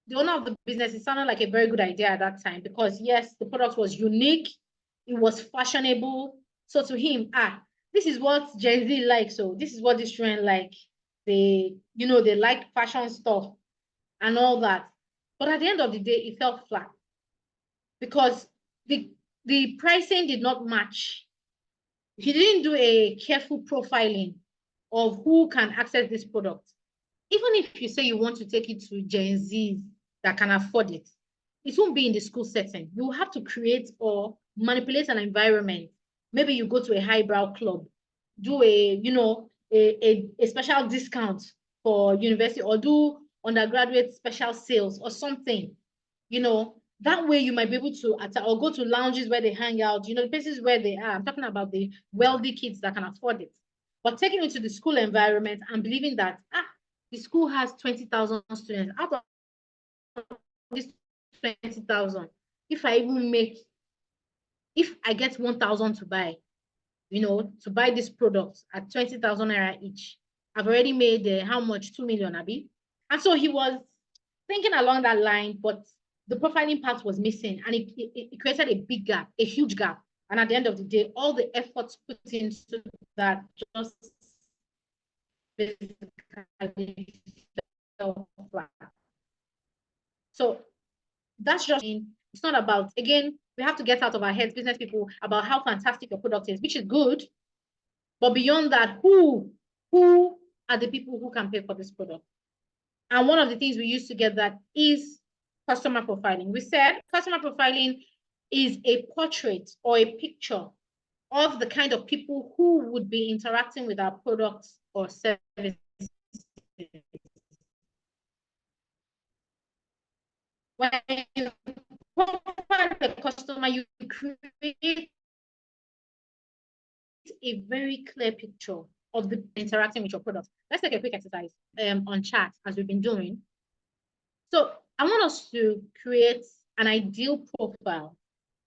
the owner of the business, it sounded like a very good idea at that time because yes, the product was unique, it was fashionable. So to him, this is what Gen Z likes. So this is what this trend like. They, you know, they like fashion stuff and all that. But at the end of the day, it fell flat because the pricing did not match. He didn't do a careful profiling of who can access this product. Even if you say you want to take it to Gen Zs that can afford it, it won't be in the school setting. You will have to create or manipulate an environment. Maybe you go to a highbrow club, do a, you know, a special discount for university or do undergraduate special sales or something, you know, that way you might be able to attack or go to lounges where they hang out, you know, the places where they are. I'm talking about the wealthy kids that can afford it. But taking it to the school environment and believing that, the school has 20,000 students. Out of this 20,000, if I get 1,000 to buy, you know, to buy this product at 20,000 naira each, I've already made how much? 2 million, Abi. And so he was thinking along that line, but the profiling part was missing and it created a big gap, a huge gap. And at the end of the day, all the efforts put into that just basically fell flat. So that's just, it's not about, again, we have to get out of our heads, business people, about how fantastic your product is, which is good. But beyond that, who are the people who can pay for this product? And one of the things we use to get that is customer profiling. We said customer profiling is a portrait or a picture of the kind of people who would be interacting with our products or services. When you profile the customer, you create a very clear picture of the interacting with your product. Let's take a quick exercise on chat as we've been doing. So I want us to create an ideal profile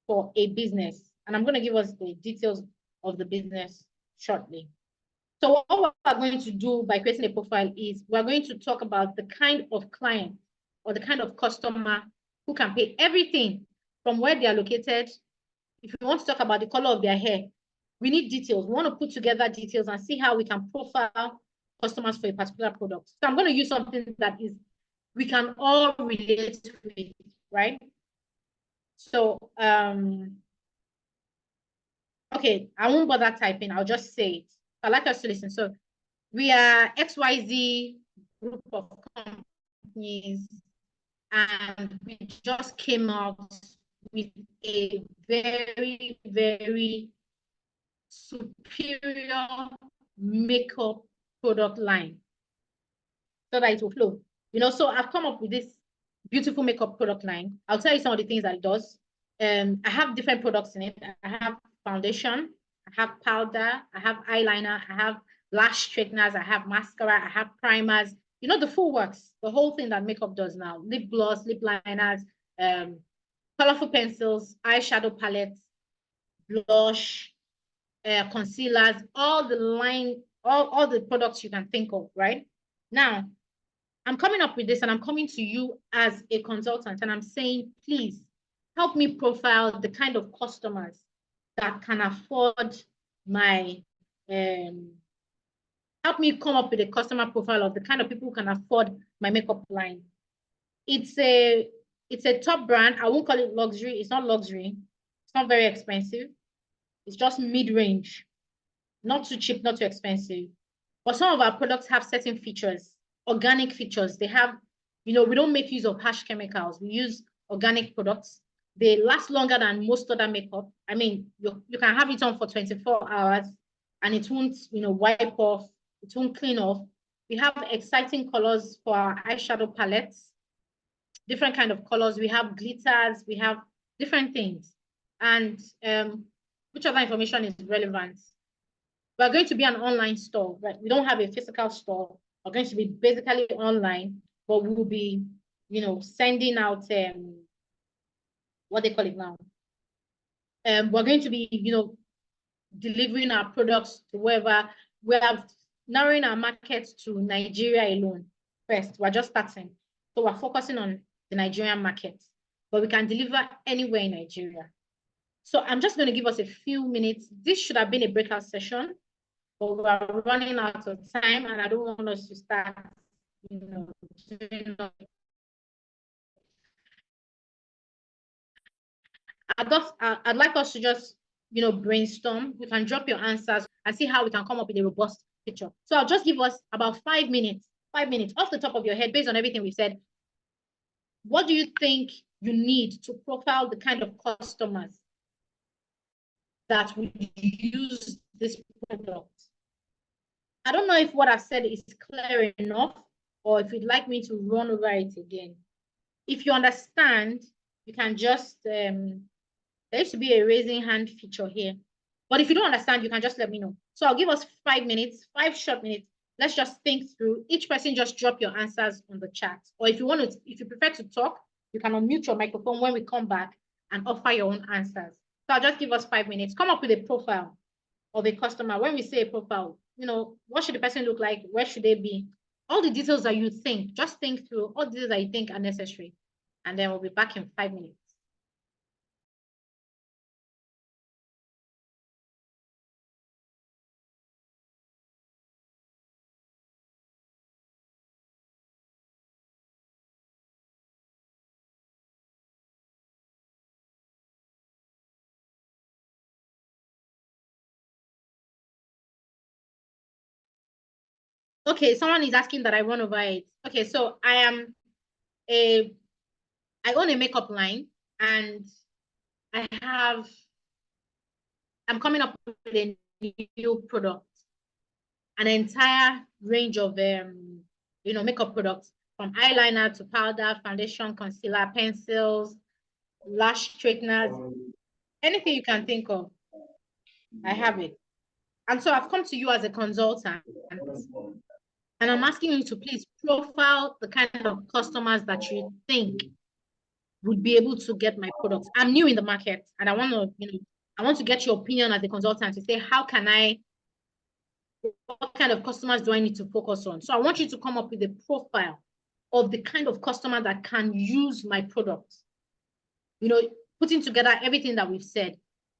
for a business. And I'm going to give us the details of the business shortly. So what we're going to do by creating a profile is we're going to talk about the kind of client or the kind of customer who can pay everything from where they are located. If we want to talk about the color of their hair, we need details. We want to put together details and see how we can profile customers for a particular product. So I'm going to use something that is we can all relate with, right? So, okay, I won't bother typing. I'll just say it. I'd like us to listen. So we are XYZ group of companies, and we just came out with a very, very superior makeup product line so that it will flow. You know, so I've come up with this beautiful makeup product line. I'll tell you some of the things that it does. I have different products in it. I have foundation, I have powder, I have eyeliner, I have lash straighteners, I have mascara, I have primers, you know, the full works, the whole thing that makeup does now, lip gloss, lip liners, colorful pencils, eyeshadow palettes, blush, concealers, all the line, all the products you can think of, right? Now, I'm coming up with this and I'm coming to you as a consultant and I'm saying, please help me profile the kind of customers that can afford my, help me come up with a customer profile of the kind of people who can afford my makeup line. It's a top brand. I won't call it luxury. It's not luxury. It's not very expensive. It's just mid-range, not too cheap, not too expensive. But some of our products have certain features, organic features. They have, you know, we don't make use of harsh chemicals. We use organic products. They last longer than most other makeup. I mean, you can have it on for 24 hours and it won't, you know, wipe off. It won't clean off. We have exciting colors for our eyeshadow palettes, different kind of colors. We have glitters. We have different things. And which other information is relevant? We're going to be an online store, right? We don't have a physical store. We're going to be basically online, but we will be, you know, sending out what they call it now. We're going to be, you know, delivering our products to wherever. We have narrowing our markets to Nigeria alone first. We're just starting. So we're focusing on the Nigerian market, but we can deliver anywhere in Nigeria. So I'm just going to give us a few minutes. This should have been a breakout session, but we are running out of time and I don't want us to start, you know, I'd like us to just, you know, brainstorm. You can drop your answers and see how we can come up with a robust picture. So I'll just give us about 5 minutes off the top of your head, based on everything we've said. What do you think you need to profile the kind of customers that would use this product? I don't know if what I've said is clear enough or if you'd like me to run over it again. If you understand, you can just, there used to be a raising hand feature here. But if you don't understand, you can just let me know. So I'll give us 5 minutes, 5 short minutes. Let's just think through. Each person just drop your answers on the chat. Or if you want to, if you prefer to talk, you can unmute your microphone when we come back and offer your own answers. So I'll just give us 5 minutes. Come up with a profile of a customer. When we say a profile, you know, what should the person look like? Where should they be? All the details that you think, just think through all the details that you think are necessary. And then we'll be back in 5 minutes. Okay, someone is asking that I run over it. Okay, so I own a makeup line and I'm coming up with a new product, an entire range of you know, makeup products, from eyeliner to powder, foundation, concealer, pencils, lash straighteners, anything you can think of, I have it. And so I've come to you as a consultant and I'm asking you to please profile the kind of customers that you think would be able to get my products. I'm new in the market and I want to, you know, I want to get your opinion as a consultant to say, what kind of customers do I need to focus on? So I want you to come up with a profile of the kind of customer that can use my products. You know, putting together everything that we've said.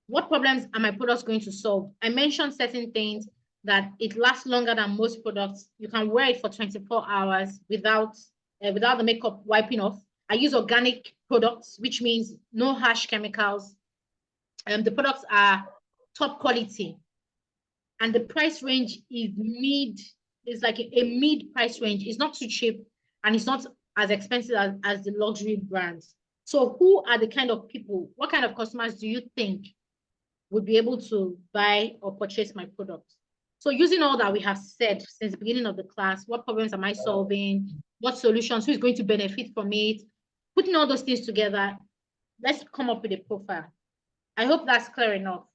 What problems are my products going to solve? I mentioned certain things, that it lasts longer than most products. You can wear it for 24 hours without the makeup wiping off. I use organic products, which means no harsh chemicals. The products are top quality. And the price range is like a mid price range. It's not too cheap and it's not as expensive as the luxury brands. So who are the kind of people, what kind of customers do you think would be able to buy or purchase my products? So using all that we have said since the beginning of the class, what problems am I solving? What solutions? Who is going to benefit from it? Putting all those things together, let's come up with a profile. I hope that's clear enough.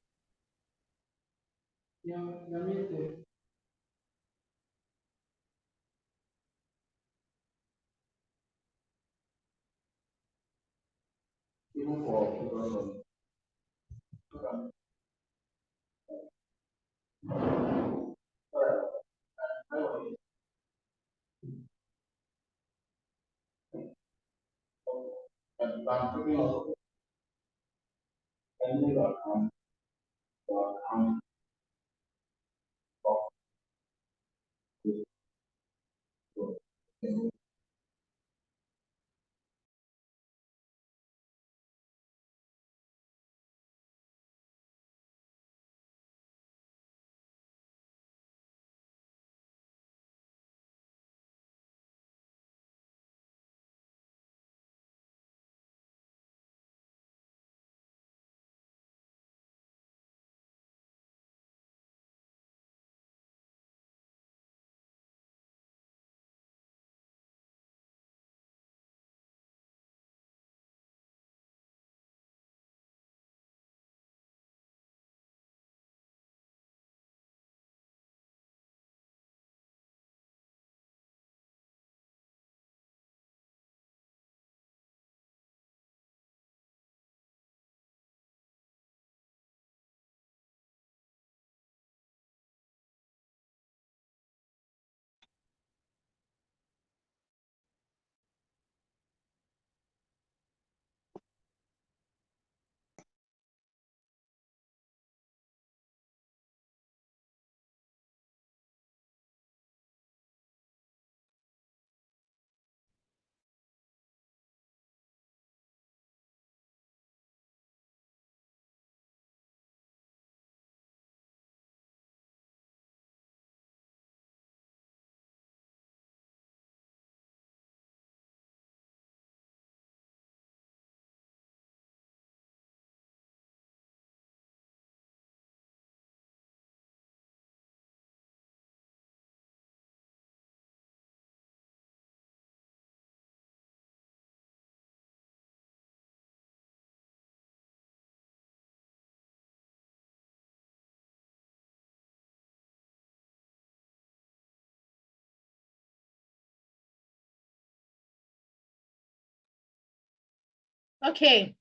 Okay,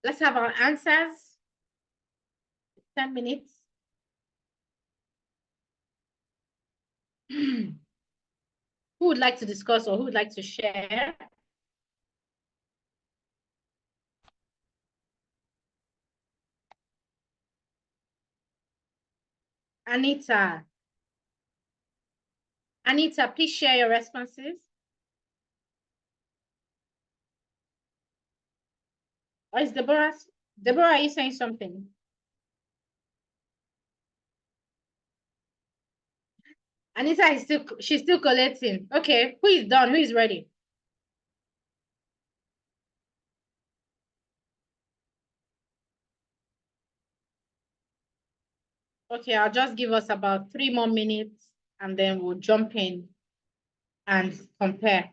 let's have our answers. 10 minutes. Who would like to discuss or who would like to share? Anita. Anita, please share your responses. Or is Deborah? Deborah, are you saying something? Anita is she's still collecting. Okay, who is done? Who is ready? Okay, I'll just give us about 3 more minutes and then we'll jump in and compare.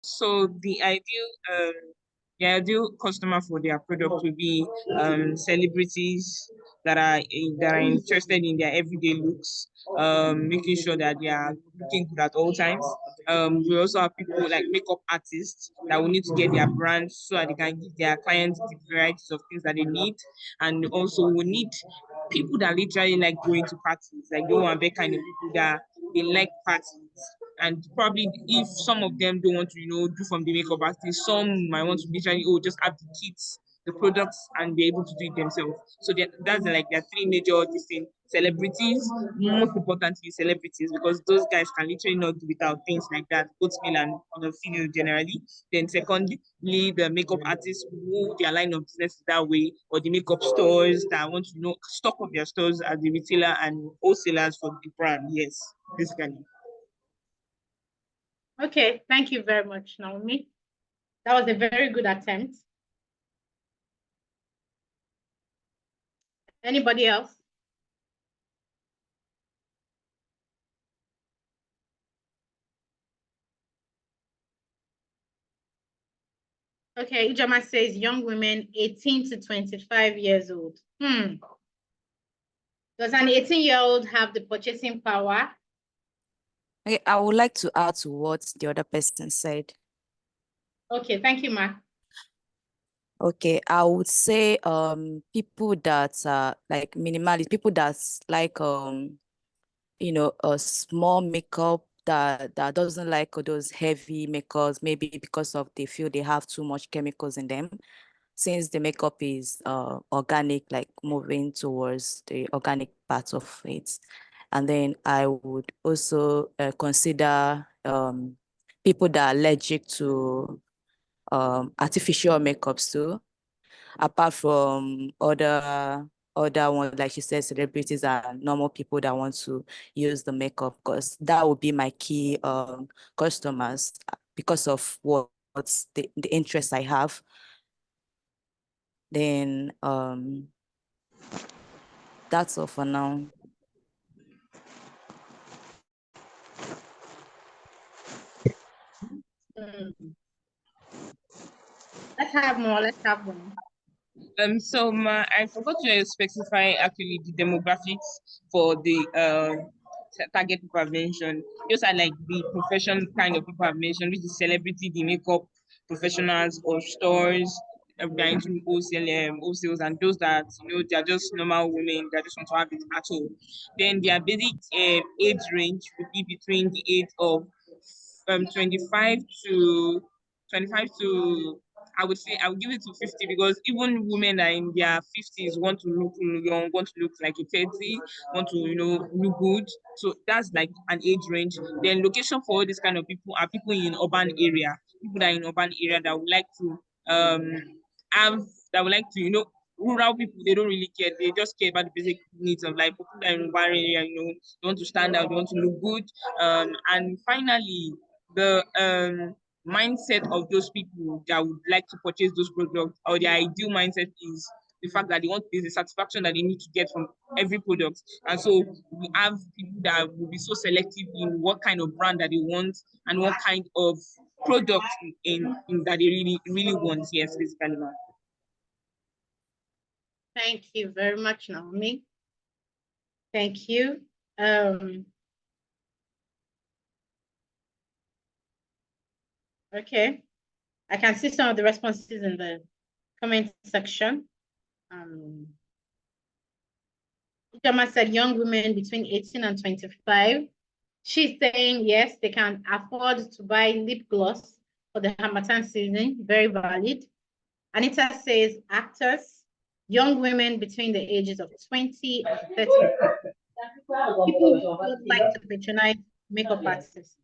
So the ideal customer for their product will be celebrities that are interested in their everyday looks, making sure that they are looking good at all times. We also have people like makeup artists that will need to get their brands so that they can give their clients the varieties of things that they need. And also we need people that literally like going to parties, like they want to be kind of people that they like parties. And probably if some of them don't want to, do from the makeup artist, some might want to literally, just have the kits, the products, and be able to do it themselves. So that's like there are three major distinct celebrities, most importantly celebrities, because those guys can literally not do without things like that, both male and female generally. Then secondly, the makeup artists who their line of business is that way, or the makeup stores that want to stock up their stores as the retailer and wholesalers for the brand. Yes, basically. Okay, thank you very much, Naomi. That was a very good attempt. Anybody else? Okay, Ijama says young women 18 to 25 years old. Does an 18-year-old have the purchasing power? Okay, I would like to add to what the other person said. Okay, thank you, Ma. Okay, I would say people that are like minimalist, people that's like a small makeup that doesn't like all those heavy makeups, maybe because of they feel they have too much chemicals in them. Since the makeup is organic, like moving towards the organic part of it. And then I would also consider people that are allergic to artificial makeups too, apart from other ones, like she said, celebrities and normal people that want to use the makeup, because that would be my key customers because of what's the interest I have. Then that's all for now. Let's have more. Let's have more. So I forgot to specify actually the demographics for the target people I've mentioned. Those are like the profession kind of people I've mentioned, which is celebrity, the makeup professionals or stores. They're into wholesales, and those that they're just normal women that just want to have it at all. Then their basic age range would be between the age of 25 to 25 to, I would say I would give it to 50, because even women that are in their 50s want to look young, want to look like a 30, want to, look good. So that's like an age range. Then location for all these kind of people are people in urban area, people that are in urban area that would like to have, that would like to, rural people, they don't really care. They just care about the basic needs of life. People that are in urban area, they want to stand out, they want to look good. And finally, the mindset of those people that would like to purchase those products, or their ideal mindset is the fact that there's a satisfaction that they need to get from every product. And so we have people that will be so selective in what kind of brand that they want and what kind of product in that they really, really want. Yes, basically. Thank you very much, Naomi. Thank you. Okay. I can see some of the responses in the comment section. Jama said young women between 18 and 25. She's saying yes, they can afford to buy lip gloss for the Harmattan season. Very valid. Anita says actors, young women between the ages of 20 and 30. People who would like to patronize makeup artists.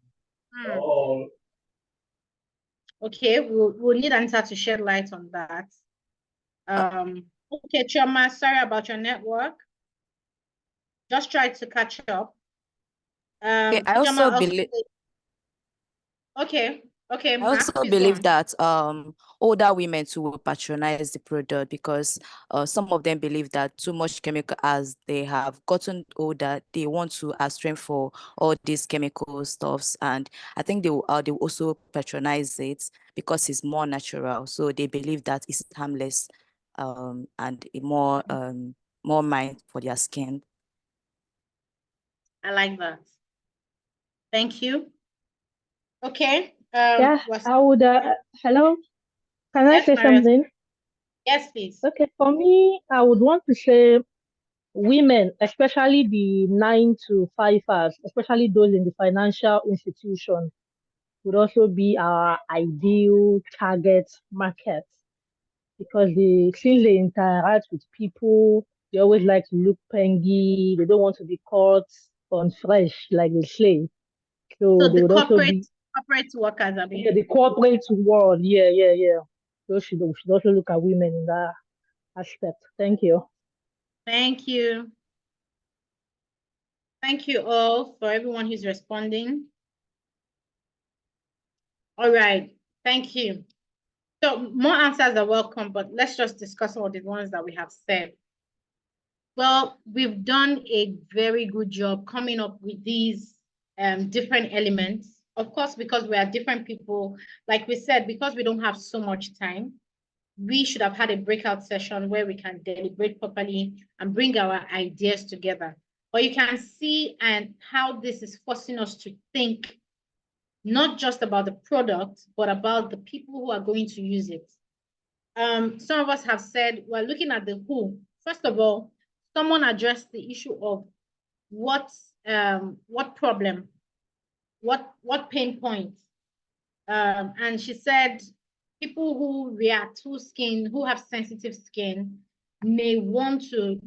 Okay, we'll need Anita to shed light on that. Okay, Chioma, sorry about your network. Just try to catch up. Okay, I Chioma also believe okay, I Mark, also please go believe on. that older women too will patronize the product because some of them believe that too much chemical, as they have gotten older, they want to abstain for all these chemical stuffs, and I think they will also patronize it because it's more natural. So they believe that it's harmless, and more mind for their skin. I like that. Thank you. Okay. Yeah, I would. Hello, can I Yes, say Maria. something? Yes, please. Okay, for me, I would want to say women, especially the 9 to 5ers, especially those in the financial institution, would also be our ideal target market because since they interact with people, they always like to look pengy. They don't want to be caught on fresh, like they say. So So they the would also corporate be workers are being. the corporate world. Yeah. So should also look at women in that aspect. Thank you. Thank you. Thank you all for everyone who's responding. All right. Thank you. So more answers are welcome, but let's just discuss all the ones that we have said. Well, we've done a very good job coming up with these different elements. Of course, because we are different people, like we said, because we don't have so much time, we should have had a breakout session where we can deliberate properly and bring our ideas together. But you can see and how this is forcing us to think not just about the product, but about the people who are going to use it. Some of us have said, we're looking at the who. First of all, someone addressed the issue of what problem, what pain point. And she said people who react, who have sensitive skin may want to,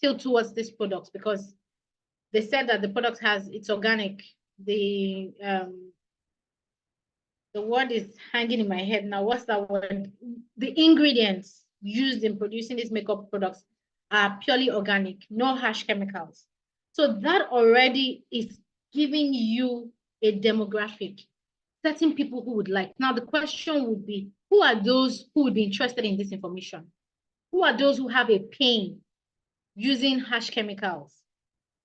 tilt towards this product because they said that the product it's organic. The word is hanging in my head now. What's that word? The ingredients used in producing these makeup products are purely organic, no harsh chemicals. So that already is giving you a demographic, certain people who would like. Now, the question would be, who are those who would be interested in this information? Who are those who have a pain using harsh chemicals?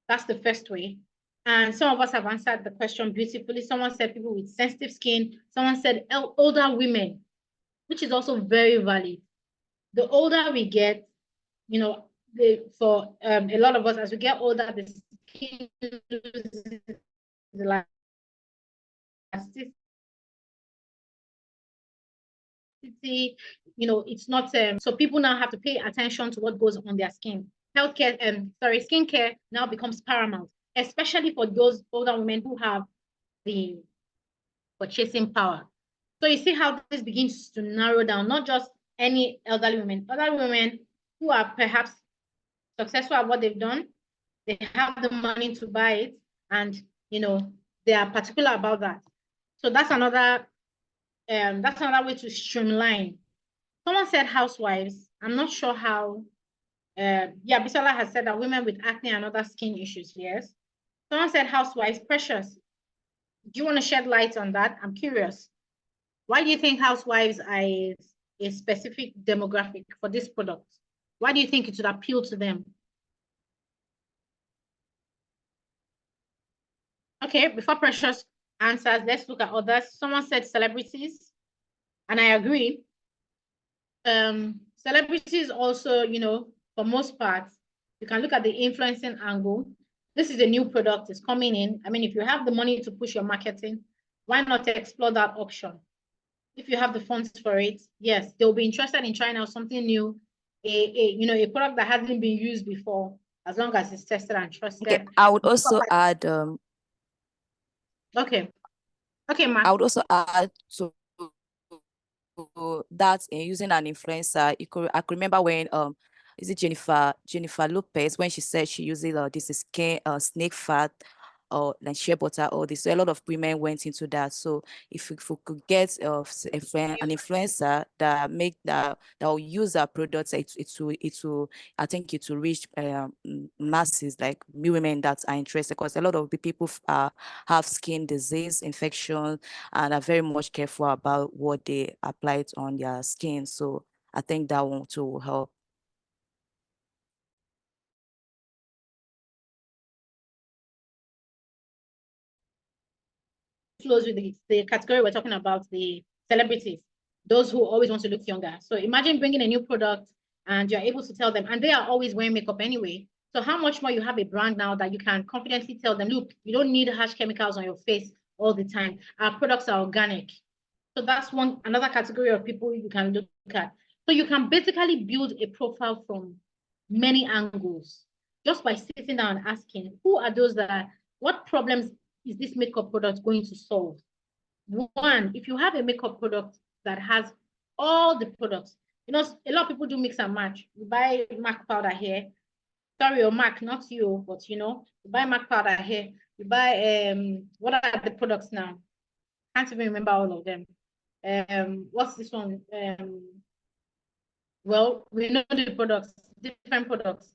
That's the first way. And some of us have answered the question beautifully. Someone said people with sensitive skin. Someone said older women, which is also very valid. The older we get, for a lot of us, as we get older, the skin loses elasticity. It's not, so people now have to pay attention to what goes on their skin. Skincare now becomes paramount, especially for those older women who have the purchasing power. So you see how this begins to narrow down, not just any elderly women who are perhaps successful at what they've done, they have the money to buy it, and they are particular about that. So that's another way to streamline. Someone said housewives. I'm not sure how. Bisola has said that women with acne and other skin issues. Yes. Someone said housewives. Precious. Do you want to shed light on that? I'm curious. Why do you think housewives are a specific demographic for this product? Why do you think it should appeal to them? Okay, before Precious answers, let's look at others. Someone said celebrities, and I agree. Celebrities also, for most parts, you can look at the influencing angle. This is a new product, it's coming in. I mean, if you have the money to push your marketing, Why not explore that option? If you have the funds for it, yes, they'll be interested in trying out something new, a product that hasn't been used before, as long as it's tested and trusted. Okay, I would also add Okay, I Mark. would also add to that in using an influencer. I could remember when is it Jennifer Lopez, when she said she uses this skin snake fat or like shea butter, all this. So a lot of women went into that. So if we could get an influencer that will use our products, it will I think it will reach masses, like women that are interested, because a lot of the people have skin disease, infection, and are very much careful about what they apply on their skin. So I think that one too will help. Flows with the category we're talking about, the celebrities, those who always want to look younger. So imagine bringing a new product and you're able to tell them, and they are always wearing makeup anyway. So how much more you have a brand now that you can confidently tell them, look, you don't need harsh chemicals on your face all the time. Our products are organic. So that's another category of people you can look at. So you can basically build a profile from many angles just by sitting down and asking, who are those what problems is this makeup product going to solve? One, if you have a makeup product that has all the products, a lot of people do mix and match. You buy MAC powder here. Sorry, or MAC, not you, but you buy MAC powder here. You buy, what are the products now? Can't even remember all of them. What's this one? Well, we know the products, different products.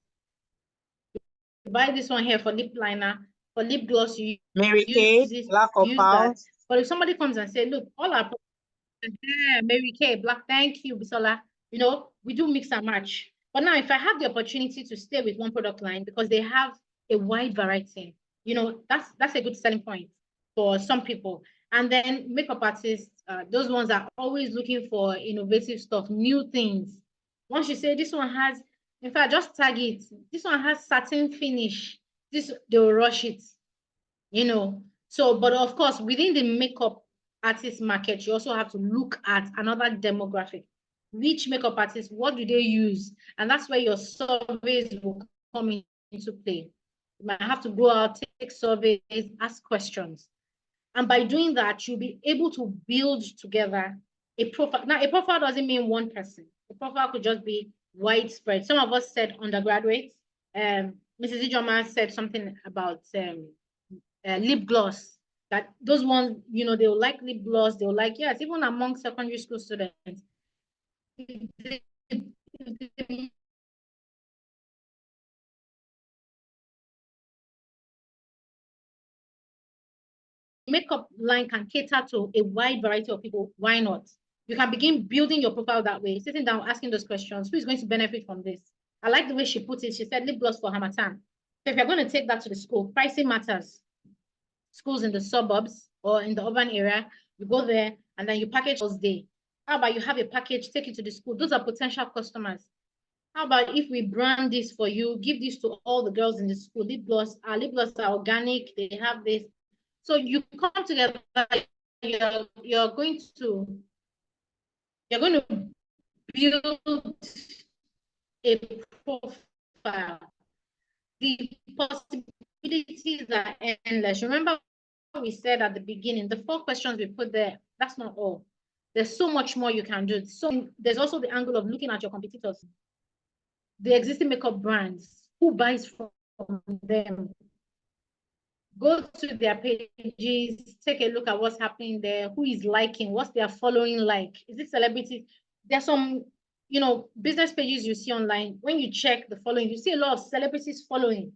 You buy this one here for lip liner, for lip gloss, you Mary use Kay, this, Black use that. Opal. But if somebody comes and say, look, all our Mary Kay, Black, thank you, Bisola. We do mix and match. But now if I have the opportunity to stay with one product line because they have a wide variety, that's a good selling point for some people. And then makeup artists, those ones are always looking for innovative stuff, new things. Once you say this one has, in fact, just tag it. This one has satin finish. They'll rush it, So, but of course, within the makeup artist market, you also have to look at another demographic. Which makeup artists, what do they use? And that's where your surveys will come into play. You might have to go out, take surveys, ask questions. And by doing that, you'll be able to build together a profile. Now, a profile doesn't mean one person. A profile could just be widespread. Some of us said undergraduates. Mrs. Ijoma said something about lip gloss. That those ones, they'll like lip gloss. They'll like, yes, even among secondary school students. Makeup line can cater to a wide variety of people. Why not? You can begin building your profile that way, sitting down, asking those questions. Who is going to benefit from this? I like the way she put it. She said lip gloss for Hamatan. So if you're going to take that to the school, pricing matters. Schools in the suburbs or in the urban area, you go there and then you package all day. How about you have a package, take it to the school? Those are potential customers. How about if we brand this for you, give this to all the girls in the school? Lip gloss are organic, they have this. So you come together, you're going to build a profile. The possibilities are endless. Remember we said at the beginning, the 4 questions we put there, that's not all. There's so much more you can do. So there's also the angle of looking at your competitors, the existing makeup brands, who buys from them. Go to their pages, take a look at what's happening there, who is liking, what's their following like. Is it celebrities? There's some, business pages you see online. When you check the following, you see a lot of celebrities following.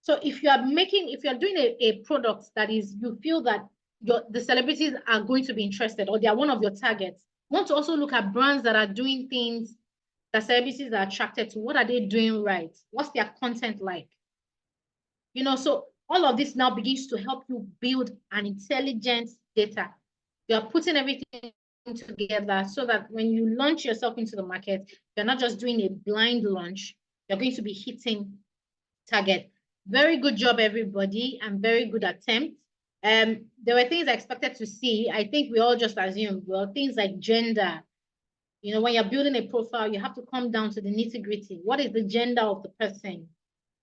So if you're doing a product that is, you feel that the celebrities are going to be interested or they are one of your targets, you want to also look at brands that are doing things that celebrities are attracted to. What are they doing right? What's their content like? So all of this now begins to help you build an intelligent data. You're putting everything together so that when you launch yourself into the market, you're not just doing a blind launch, you're going to be hitting target. Very good job, everybody, and very good attempt. There were things I expected to see. I think we all just assumed, well, things like gender. You know, when you're building a profile, you have to come down to the nitty-gritty. What is the gender of the person?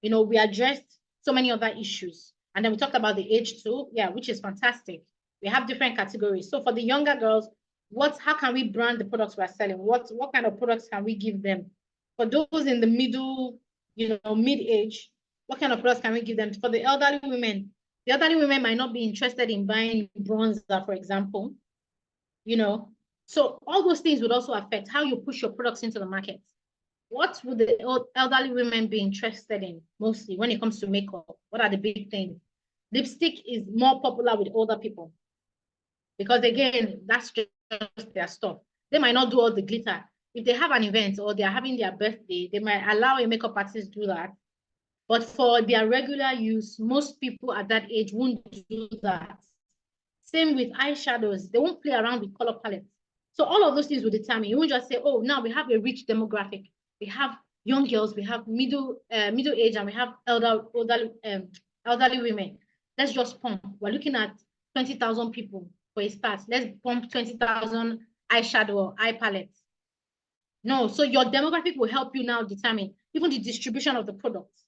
You know, we addressed so many other issues. And then we talked about the age too, yeah, which is fantastic. We have different categories. So for the younger girls, how can we brand the products we're selling? What kind of products can we give them? For those in the middle, you know, mid-age, what kind of products can we give them? For the elderly women, the elderly women might not be interested in buying bronzer, for example, you know. So all those things would also affect how you push your products into the market. What would the elderly women be interested in mostly when it comes to makeup? What are the big things? Lipstick is more popular with older people because, again, that's just their stuff. They might not do all the glitter. If they have an event or they're having their birthday, they might allow a makeup artist to do that. But for their regular use, most people at that age won't do that. Same with eyeshadows. They won't play around with color palettes. So all of those things will determine. You won't just say, oh, now we have a rich demographic. We have young girls, we have middle age, and we have elderly women. Let's just pump. We're looking at 20,000 people for a start. Let's pump 20,000 eyeshadow or eye palettes. No, so your demographic will help you now determine even the distribution of the products.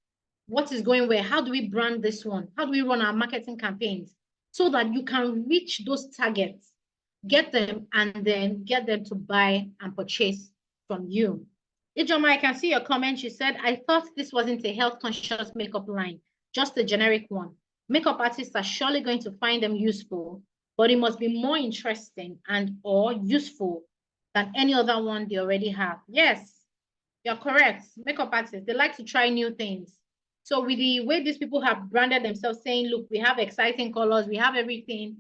What is going where? How do we brand this one? How do we run our marketing campaigns so that you can reach those targets, get them, and then get them to buy and purchase from you? Ijoma, I can see your comment. She said, I thought this wasn't a health conscious makeup line, just a generic one. Makeup artists are surely going to find them useful, but it must be more interesting and or useful than any other one they already have. Yes, you're correct. Makeup artists, they like to try new things. So with the way these people have branded themselves saying, look, we have exciting colors, we have everything,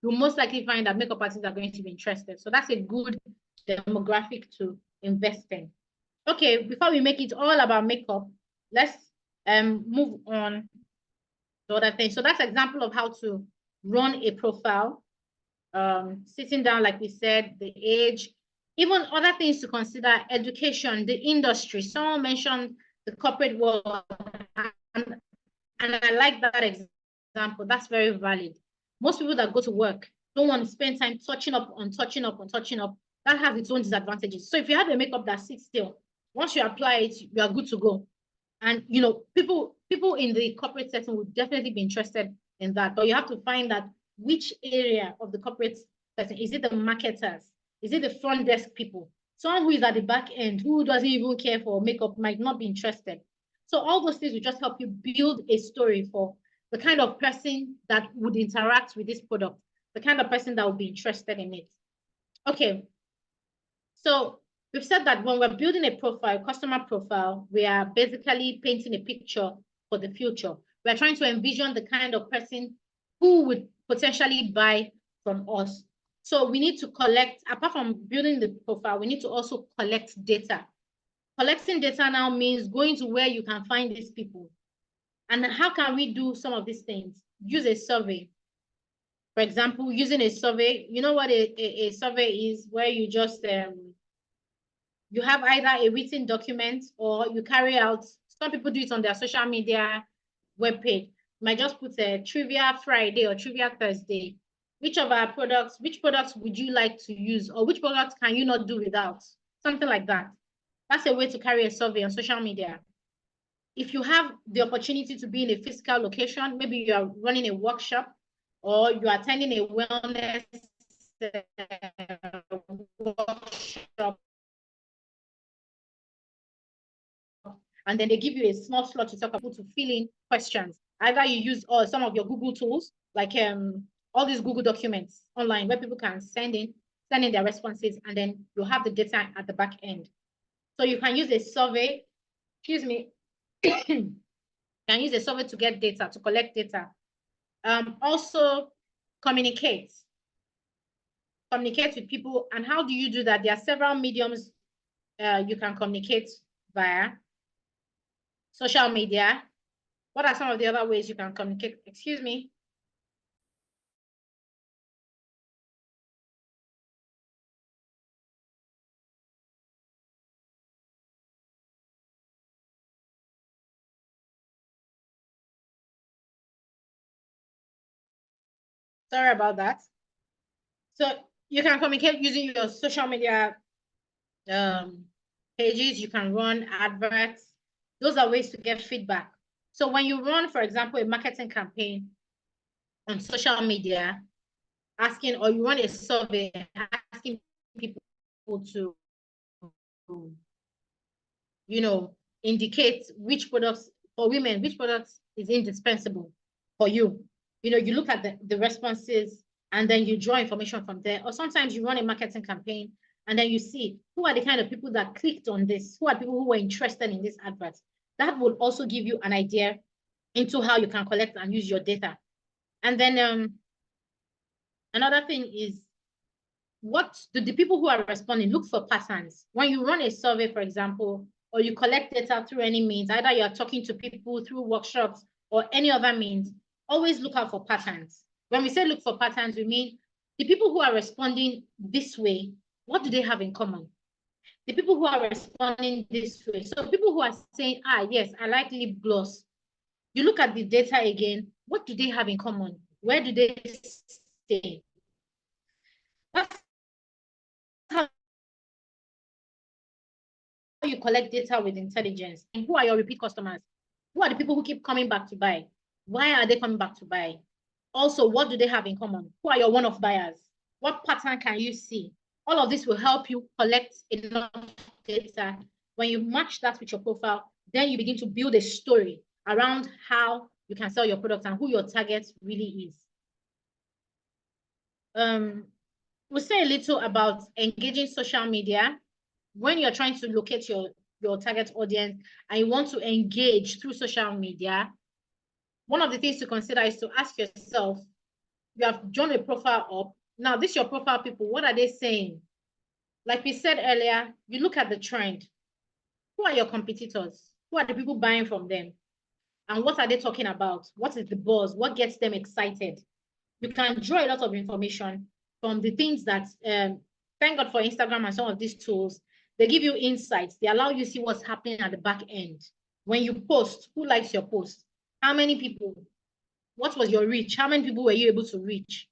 you'll most likely find that makeup artists are going to be interested. So that's a good demographic to invest in. Okay, before we make it all about makeup, let's move on to other things. So that's an example of how to run a profile. Sitting down, like we said, the age, even other things to consider, education, the industry. Someone mentioned the corporate world, and I like that example. That's very valid. Most people that go to work don't want to spend time touching up on touching up on touching up. That has its own disadvantages. So if you have a makeup that sits still, once you apply it, you are good to go. And you know, people in the corporate setting would definitely be interested in that. But you have to find that which area of the corporate setting. Is it the marketers? Is it the front desk people? Someone who is at the back end, who doesn't even care for makeup, might not be interested. So all those things will just help you build a story for the kind of person that would interact with this product, the kind of person that would be interested in it. Okay, so we've said that when we're building a profile, customer profile, we are basically painting a picture for the future. We're trying to envision the kind of person who would potentially buy from us. So we need to collect, apart from building the profile, we need to also collect data. Collecting data now means going to where you can find these people. And how can we do some of these things? Use a survey. For example, using a survey, you know what a survey is, where you just, you have either a written document or you carry out, some people do it on their social media webpage. You might just put a Trivia Friday or Trivia Thursday. Which products would you like to use, or which products can you not do without? Something like that. That's a way to carry a survey on social media. If you have the opportunity to be in a physical location, maybe you are running a workshop or you are attending a wellness workshop, and then they give you a small slot to talk about, to fill in questions. Either you use some of your Google tools, like all these Google documents online where people can send in their responses, and then you have the data at the back end. So you can use a survey, excuse me, can use a survey to get data, to collect data. Also, communicate with people. And how do you do that? There are several mediums you can communicate via. Social media. What are some of the other ways you can communicate? Excuse me. Sorry about that. So you can communicate using your social media pages. You can run adverts. Those are ways to get feedback. So when you run, for example, a marketing campaign on social media, asking, or you run a survey asking people to, you know, indicate which products for women, which products is indispensable for you. You know, you look at the responses and then you draw information from there. Or sometimes you run a marketing campaign and then you see who are the kind of people that clicked on this, who are people who were interested in this advert. That will also give you an idea into how you can collect and use your data. And then another thing is, what do the people who are responding look for patterns? When you run a survey, for example, or you collect data through any means, either you're talking to people through workshops or any other means, always look out for patterns. When we say look for patterns, we mean the people who are responding this way, what do they have in common? The people who are responding this way. So people who are saying, yes, I like lip gloss. You look at the data again, what do they have in common? Where do they stay? That's how you collect data with intelligence. And who are your repeat customers? Who are the people who keep coming back to buy? Why are they coming back to buy? Also, what do they have in common? Who are your one-off buyers? What pattern can you see? All of this will help you collect enough data. When you match that with your profile, then you begin to build a story around how you can sell your product and who your target really is. We'll say a little about engaging social media. When you're trying to locate your target audience and you want to engage through social media, one of the things to consider is to ask yourself, you have drawn a profile up. Now, this your profile people, what are they saying? Like we said earlier, you look at the trend. Who are your competitors? Who are the people buying from them? And what are they talking about? What is the buzz? What gets them excited? You can draw a lot of information from the things that, thank God for Instagram and some of these tools. They give you insights. They allow you to see what's happening at the back end. When you post, who likes your post? How many people? What was your reach? How many people were you able to reach?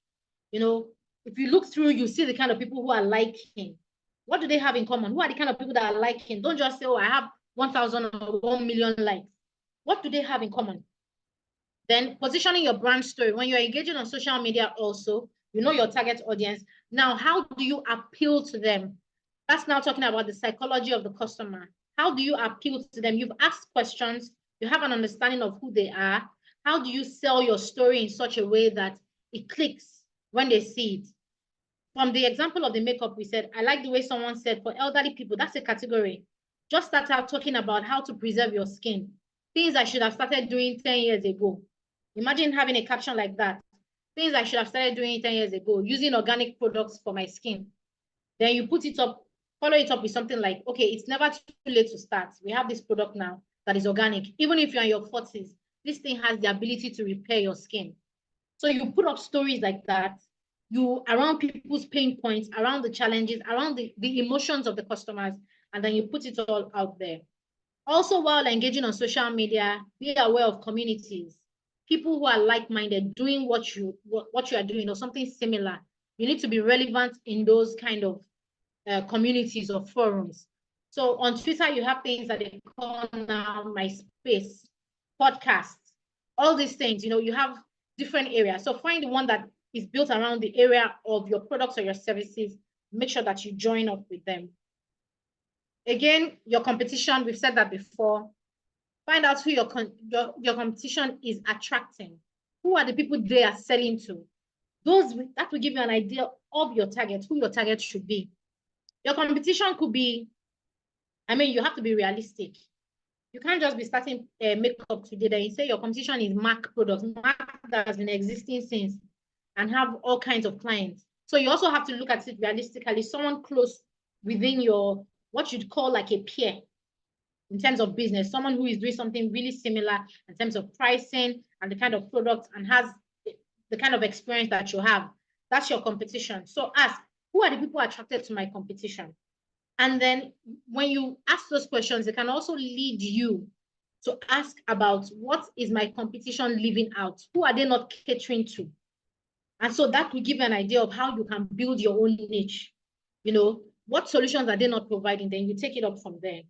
You know, if you look through, you see the kind of people who are liking. What do they have in common? Who are the kind of people that are liking? Don't just say, oh, I have 1,000 or 1 million likes. What do they have in common? Then positioning your brand story. When you're engaging on social media also, you know your target audience. Now, how do you appeal to them? That's now talking about the psychology of the customer. How do you appeal to them? You've asked questions. You have an understanding of who they are. How do you sell your story in such a way that it clicks when they see it? From the example of the makeup, we said, I like the way someone said for elderly people, that's a category. Just start out talking about how to preserve your skin. Things I should have started doing 10 years ago. Imagine having a caption like that. Things I should have started doing 10 years ago, using organic products for my skin. Then you put it up, follow it up with something like, okay, it's never too late to start. We have this product now that is organic. Even if you're in your 40s, this thing has the ability to repair your skin. So you put up stories like that, you around people's pain points, around the challenges, around the emotions of the customers, and then you put it all out there. Also, while engaging on social media, be aware of communities. People who are like-minded, doing what you are doing or something similar. You need to be relevant in those kind of communities or forums. So on Twitter, you have things that they call now MySpace, podcasts, all these things. You know, you have different areas. So find the one that is built around the area of your products or your services. Make sure that you join up with them. Again, your competition, we've said that before. Find out who your competition is attracting. Who are the people they are selling to? That will give you an idea of your target, who your target should be. Your competition could be, you have to be realistic. You can't just be starting makeup today that you say your competition is MAC products, MAC that has been existing since and have all kinds of clients. So you also have to look at it realistically, someone close within your, what you'd call like a peer in terms of business, someone who is doing something really similar in terms of pricing and the kind of product and has the kind of experience that you have. That's your competition. So ask, who are the people attracted to my competition? And then when you ask those questions, it can also lead you to ask about what is my competition leaving out? Who are they not catering to? And so that will give you an idea of how you can build your own niche. You know, what solutions are they not providing? Then you take it up from there.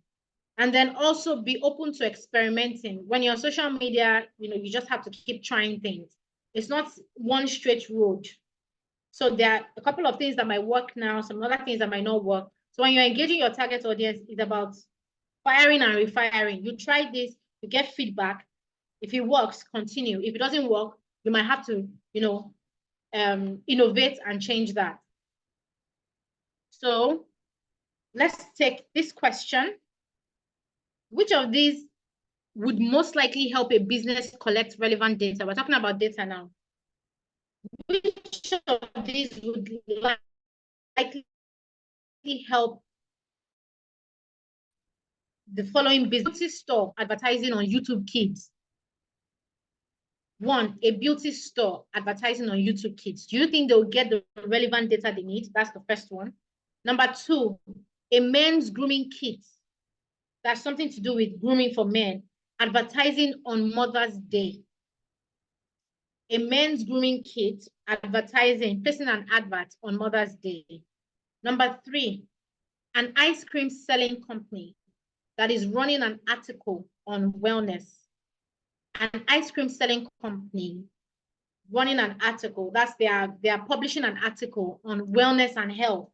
And then also be open to experimenting. When you're on social media, you know, you just have to keep trying things. It's not one straight road. So there are a couple of things that might work now, some other things that might not work. So when you're engaging your target audience, it's about firing and refiring. You try this, you get feedback. If it works, continue. If it doesn't work, you might have to, you know, innovate and change that. So let's take this question. Which of these would most likely help a business collect relevant data? We're talking about data now. Which of these would likely help the following beauty store advertising on YouTube Kids? One, a beauty store advertising on YouTube Kids. Do you think they'll get the relevant data they need? That's the first one. Number two, a men's grooming kit. That's something to do with grooming for men, advertising on Mother's Day. A men's grooming kit, advertising, placing an advert on Mother's Day. Number three, an ice cream selling company that is running an article on wellness. An ice cream selling company running an article, that's they are publishing an article on wellness and health.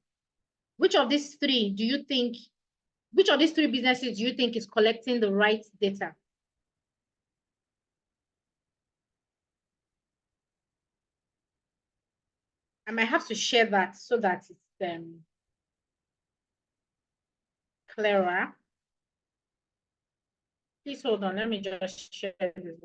Which of these three businesses do you think is collecting the right data? I might have to share that so that it's clearer. Please hold on, let me just share this.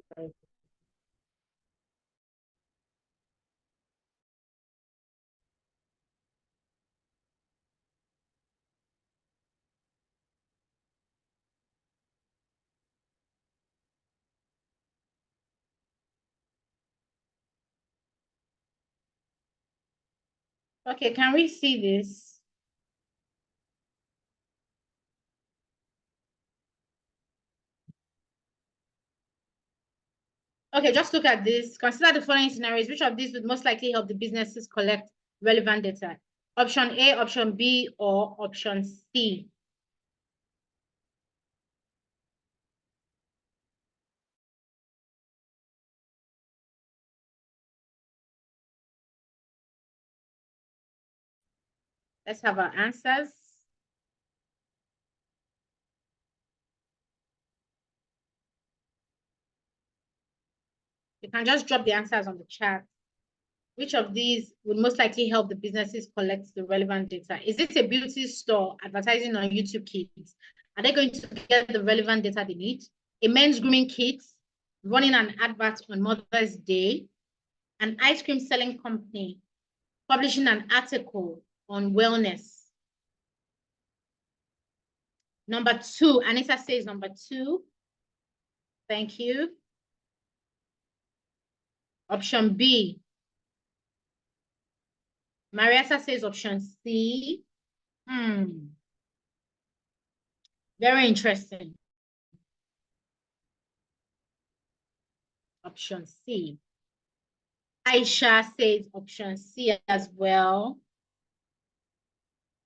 Okay, can we see this? Okay, just look at this. Consider the following scenarios. Which of these would most likely help the businesses collect relevant data? Option A, option B, or option C? Let's have our answers. You can just drop the answers on the chat. Which of these would most likely help the businesses collect the relevant data? Is it a beauty store advertising on YouTube Kids? Are they going to get the relevant data they need? A men's grooming kit, running an advert on Mother's Day, an ice cream selling company, publishing an article on wellness. Number two, Anita says number two. Thank you. Option B. Marietta says option C. Very interesting. Option C. Aisha says option C as well.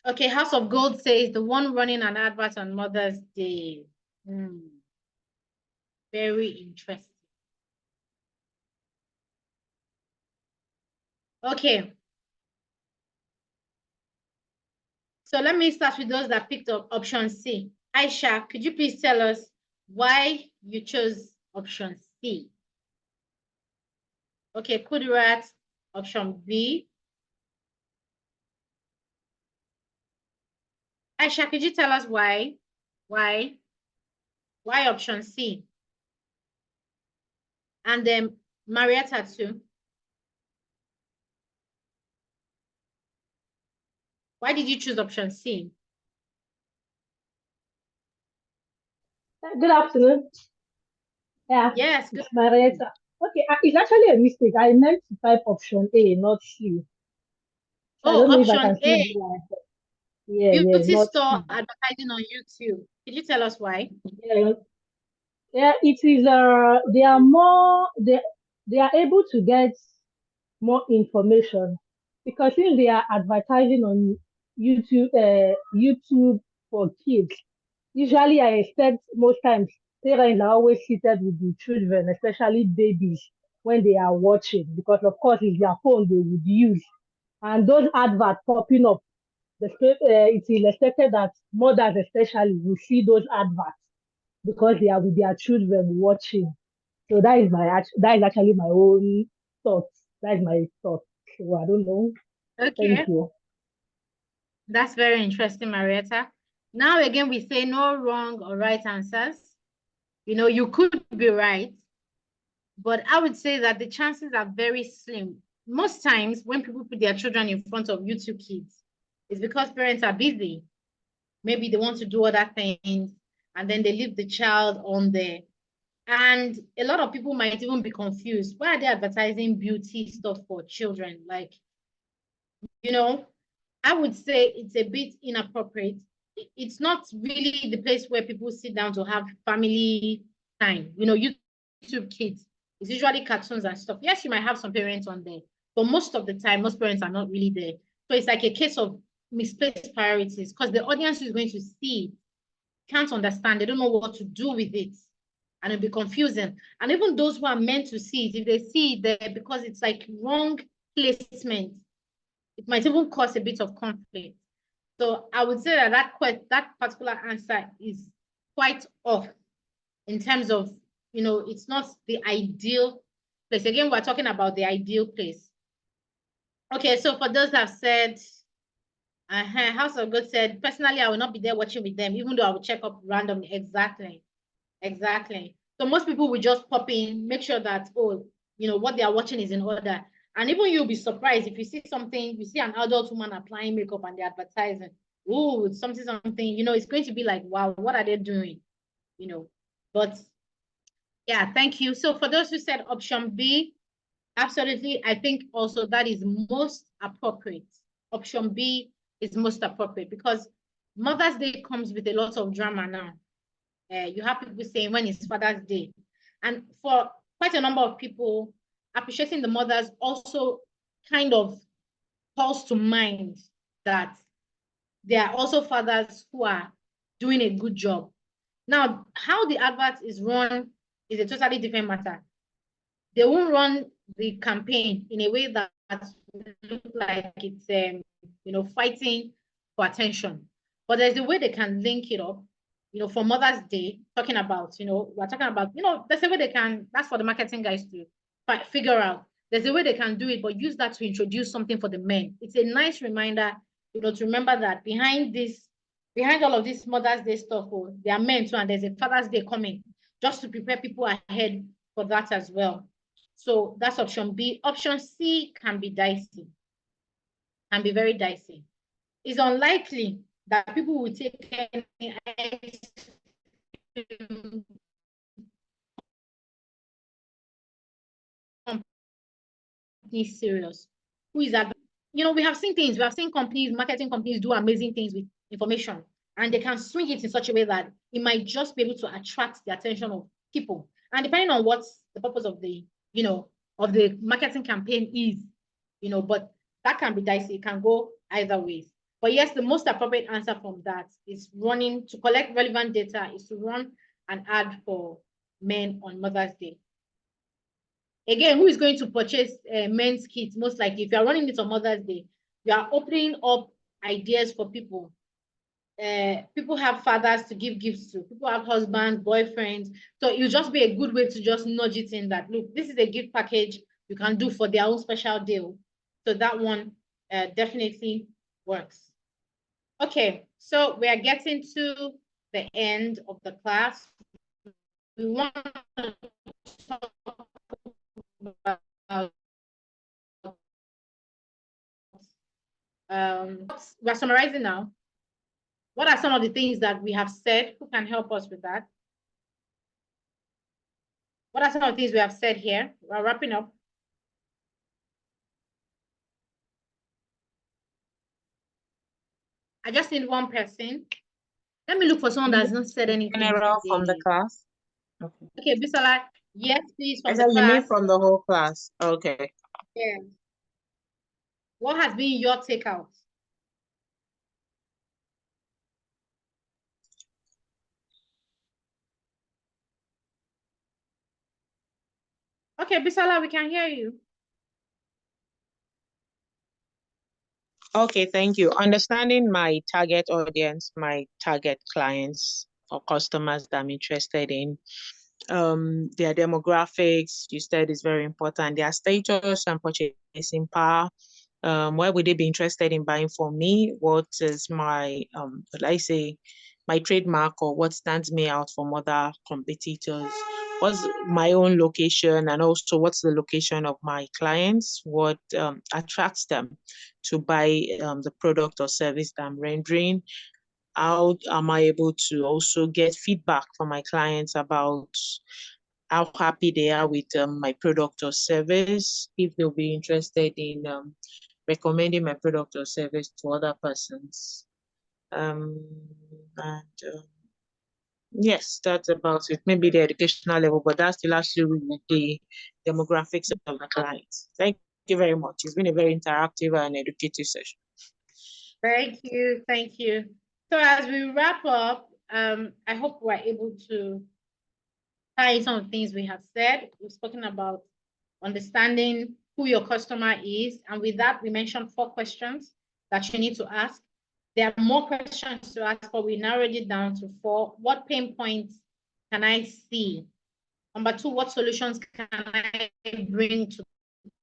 Okay, House of Gold says the one running an advert on Mother's Day. Very interesting. Okay. So let me start with those that picked up option C. Aisha, could you please tell us why you chose option C? Okay, Kudirat, option B. Aisha, could you tell us why? Why option C? And then Marietta too. Why did you choose option C? Good afternoon. Yeah. Yes, good. Marietta. Okay, it's actually a mistake. I meant to type option A, not C. So I don't know if I can Option still A. do that. Yeah, Beauty not store C. advertising on YouTube. Can you tell us why? Yeah, it is they are more they are able to get more information, because if they are advertising on YouTube for kids, usually I expect most times parents are always seated with the children, especially babies, when they are watching, because of course it's their phone they would use. And those adverts popping up, it is expected that mothers especially will see those adverts because they are with their children watching. So that is actually my own thoughts. That is my thought. So I don't know. Okay, Thank you. that's very interesting, Marietta. Now again, we say no wrong or right answers. You know, you could be right, but I would say that the chances are very slim. Most times when people put their children in front of YouTube Kids, it's because parents are busy. Maybe they want to do other things, and then they leave the child on there. And a lot of people might even be confused. Why are they advertising beauty stuff for children? Like, you know, I would say it's a bit inappropriate. It's not really the place where people sit down to have family time. You know, YouTube Kids, it's usually cartoons and stuff. Yes, you might have some parents on there, but most of the time, most parents are not really there. So it's like a case of misplaced priorities because the audience who is going to see can't understand. They don't know what to do with it. And it'll be confusing. And even those who are meant to see it, if they see it there because it's like wrong placement, it might even cause a bit of conflict. So I would say that that particular answer is quite off in terms of, you know, it's not the ideal place. Again, we're talking about the ideal place. Okay, so for those that have said, House of God said, personally, I will not be there watching with them, even though I will check up randomly. Exactly. Exactly. So most people will just pop in, make sure that, oh, you know, what they are watching is in order. And even you'll be surprised if you see something, you see an adult woman applying makeup and they're advertising, oh, something, you know, it's going to be like, wow, what are they doing? You know, but yeah, thank you. So for those who said option B, absolutely, I think also that is most appropriate. Option B is most appropriate because Mother's Day comes with a lot of drama now. You have people saying when it's Father's Day. And for quite a number of people, appreciating the mothers also kind of calls to mind that there are also fathers who are doing a good job. Now, how the advert is run is a totally different matter. They won't run the campaign in a way that looks like it's you know, fighting for attention. But there's a way they can link it up, you know, for Mother's Day, talking about, you know, we're talking about, you know, there's a way they can, that's for the marketing guys to figure out. There's a way they can do it, but use that to introduce something for the men. It's a nice reminder, you know, to remember that behind all of this Mother's Day stuff, oh, there are men too, and there's a Father's Day coming, just to prepare people ahead for that as well. So that's option B. Option C can be dicey, can be very dicey. It's unlikely that people will take any company serious. Who is that? You know, we have seen things, we have seen companies, marketing companies do amazing things with information, and they can swing it in such a way that it might just be able to attract the attention of people. And depending on what the purpose of the, you know, of the marketing campaign is, you know, but that can be dicey. It can go either ways. But yes, the most appropriate answer from that is running to collect relevant data is to run an ad for men on Mother's Day. Again, who is going to purchase men's kits? Most likely, if you are running it on Mother's Day, you are opening up ideas for people. People have fathers to give gifts to. People have husbands, boyfriends. So it'll just be a good way to just nudge it in that, look, this is a gift package you can do for their own special deal. So that one definitely works. Okay, so we are getting to the end of the class. We want to talk about we're summarizing now. What are some of the things that we have said? Who can help us with that? What are some of the things we have said here? We're wrapping up. I just need one person. Let me look for someone that's not said anything. General from the class. Okay, Bisola. Yes, please, I from said the you mean class. from the whole class. Okay. Yeah. What has been your takeout? Okay, Bisola, we can hear you. Okay, thank you. Understanding my target audience, my target clients or customers that I'm interested in, their demographics, you said is very important, their status and purchasing power. Why would they be interested in buying from me? What is my, what I say, my trademark, or what stands me out from other competitors? What's my own location, and also what's the location of my clients? What attracts them to buy the product or service that I'm rendering? How am I able to also get feedback from my clients about how happy they are with my product or service, if they'll be interested in recommending my product or service to other persons. And yes, that's about it. Maybe the educational level, but that's still actually with the demographics of the clients. Thank you very much. It's been a very interactive and educative session. Thank you, thank you. So as we wrap up, I hope we're able to tie in some of the things we have said. We've spoken about understanding who your customer is, and with that, we mentioned 4 questions that you need to ask. There are more questions to ask, but we narrowed it down to 4. What pain points can I see? Number 2, what solutions can I bring to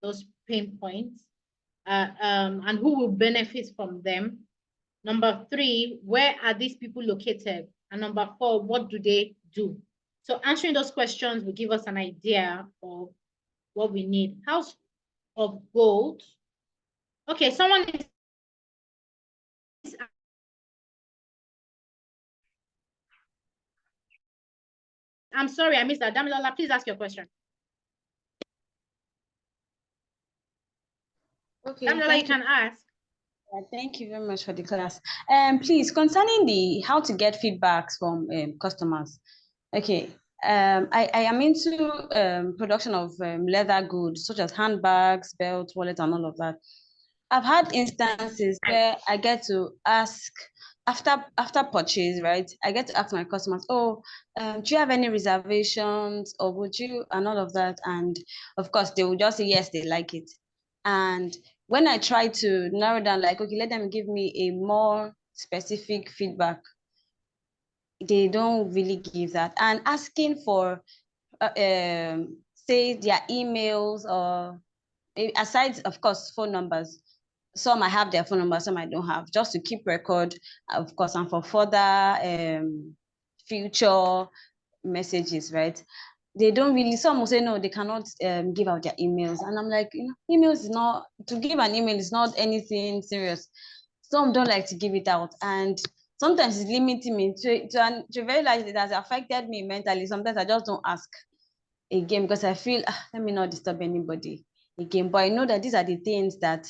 those pain points? And who will benefit from them? Number 3, where are these people located? And number 4, what do they do? So answering those questions will give us an idea of what we need. House of Gold. Okay, someone is. I'm sorry, I missed that. Damilola, please ask your question. Okay, Damilola, you can ask. Thank you very much for the class. Please, concerning the how to get feedbacks from customers. Okay, I am into production of leather goods such as handbags, belts, wallets, and all of that. I've had instances where I get to ask after purchase, right? I get to ask my customers, oh, do you have any reservations, or would you, and all of that. And of course, they will just say yes, they like it. And when I try to narrow down, like, okay, let them give me a more specific feedback, they don't really give that. And asking for, say, their emails, or aside, of course, phone numbers. Some I have their phone numbers, some I don't have, just to keep record, of course, and for further future messages, right? They don't really, some will say no, they cannot give out their emails. And I'm like, emails is not, to give an email is not anything serious. Some don't like to give it out. And sometimes it's limiting me to very large, it has affected me mentally. Sometimes I just don't ask again because I feel, let me not disturb anybody again. But I know that these are the things that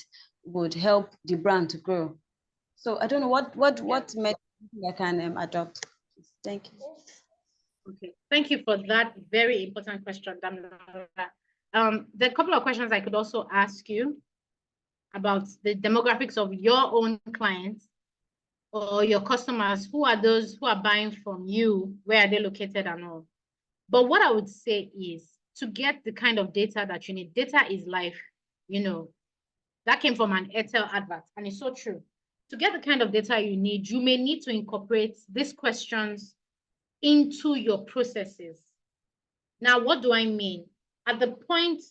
would help the brand to grow. So I don't know what method I can adopt. Thank you. Okay, thank you for that very important question, Damilola. There are a couple of questions I could also ask you about the demographics of your own clients or your customers. Who are those who are buying from you? Where are they located and all? But what I would say is, to get the kind of data that you need, data is life, that came from an Airtel advert, and it's so true. To get the kind of data you need, you may need to incorporate these questions into your processes. Now, what do I mean? At the point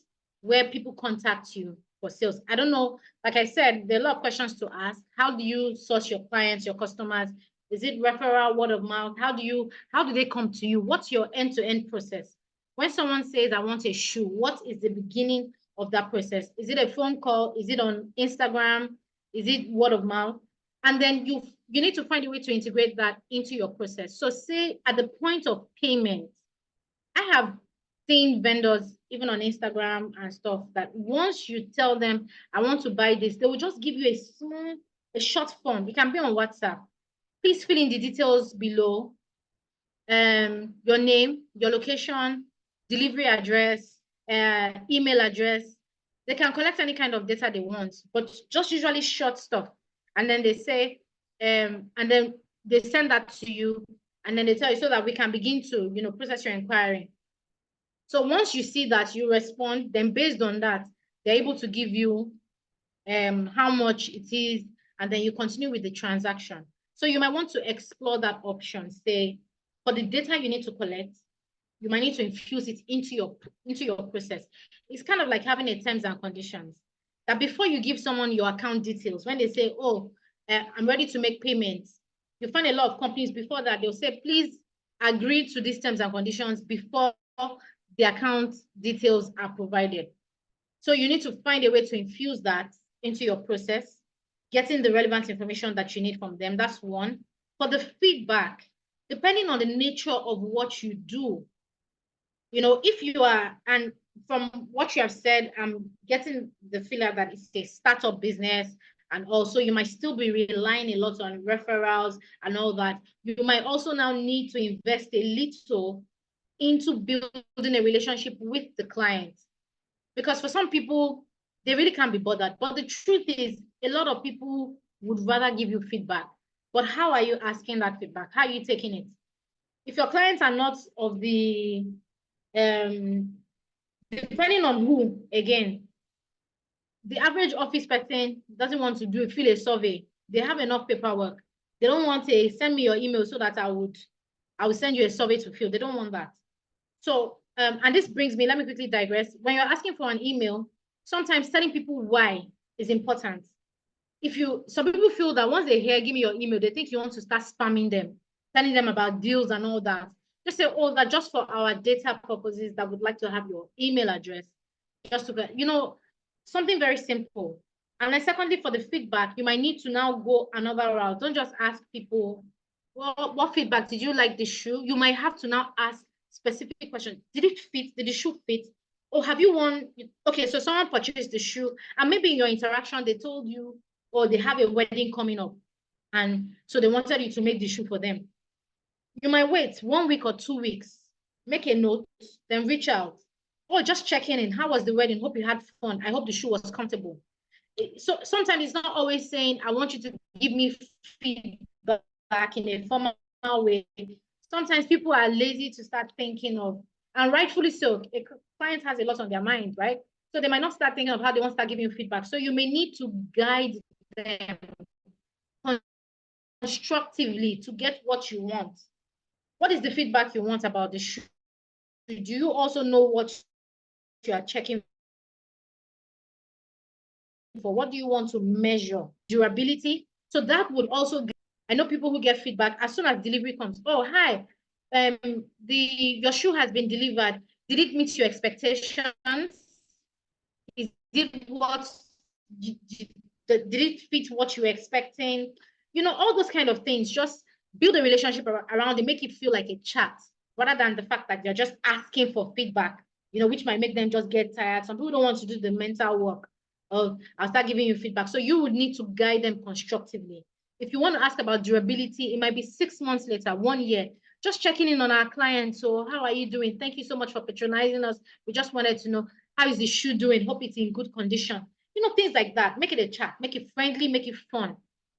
where people contact you for sales, I don't know, like I said, there are a lot of questions to ask. How do you source your clients, your customers? Is it referral, word of mouth? How do they come to you? What's your end-to-end process? When someone says, I want a shoe, what is the beginning of that process? Is it a phone call? Is it on Instagram? Is it word of mouth? And then you need to find a way to integrate that into your process. So say at the point of payment, I have seen vendors, even on Instagram and stuff, that once you tell them, I want to buy this, they will just give you a short form. It can be on WhatsApp. Please fill in the details below. Your name, your location, delivery address, email address, They can collect any kind of data they want, but just usually short stuff. And then they say, and then they send that to you, and then they tell you so that we can begin to, process your inquiry. So once you see that, you respond, then based on that, they're able to give you how much it is, and then you continue with the transaction. So you might want to explore that option. Say, for the data you need to collect, you might need to infuse it into your process. It's kind of like having a terms and conditions that before you give someone your account details, when they say, oh, I'm ready to make payments, you find a lot of companies before that, they'll say, please agree to these terms and conditions before the account details are provided. So you need to find a way to infuse that into your process, getting the relevant information that you need from them. That's one. For the feedback, depending on the nature of what you do, if you are, and from what you have said, I'm getting the feeling that it's a startup business, and also you might still be relying a lot on referrals and all that. You might also now need to invest a little into building a relationship with the client. Because for some people, they really can't be bothered. But the truth is, a lot of people would rather give you feedback. But how are you asking that feedback? How are you taking it? If your clients are not of the, depending on who, again, the average office person doesn't want to fill a survey. They have enough paperwork. They don't want to send me your email so that I will send you a survey to fill. They don't want that. So, and this brings me, let me quickly digress. When you're asking for an email, sometimes telling people why is important. Some people feel that once they hear, give me your email, they think you want to start spamming them, telling them about deals and all that. Just say, oh, that just for our data purposes, that would like to have your email address. Just to, something very simple. And then secondly, for the feedback, you might need to now go another route. Don't just ask people, well, what feedback? Did you like the shoe? You might have to now ask specific questions. Did it fit? Did the shoe fit? Or have you won? Okay, so someone purchased the shoe, and maybe in your interaction, they told you, or they have a wedding coming up, and so they wanted you to make the shoe for them. You might wait 1 week or 2 weeks, make a note, then reach out. Or just checking in. How was the wedding? Hope you had fun. I hope the shoe was comfortable. So sometimes it's not always saying, I want you to give me feedback in a formal way. Sometimes people are lazy to start thinking of, and rightfully so, a client has a lot on their mind, right? So they might not start thinking of how they want to start giving you feedback. So you may need to guide them constructively to get what you want. What is the feedback you want about the shoe? Do you also know what you are checking for? What do you want to measure? Durability. So that would also, I know people who get feedback as soon as delivery comes. Oh, hi, your shoe has been delivered. Did it meet your expectations? Is it did it fit what you were expecting? All those kind of things. Just build a relationship around it, make it feel like a chat rather than the fact that you're just asking for feedback, which might make them just get tired. Some people don't want to do the mental work of, I'll start giving you feedback. So you would need to guide them constructively. If you want to ask about durability, it might be 6 months later, 1 year, just checking in on our clients. So how are you doing? Thank you so much for patronizing us. We just wanted to know, how is the shoe doing? Hope it's in good condition. Things like that. Make it a chat, make it friendly, make it fun,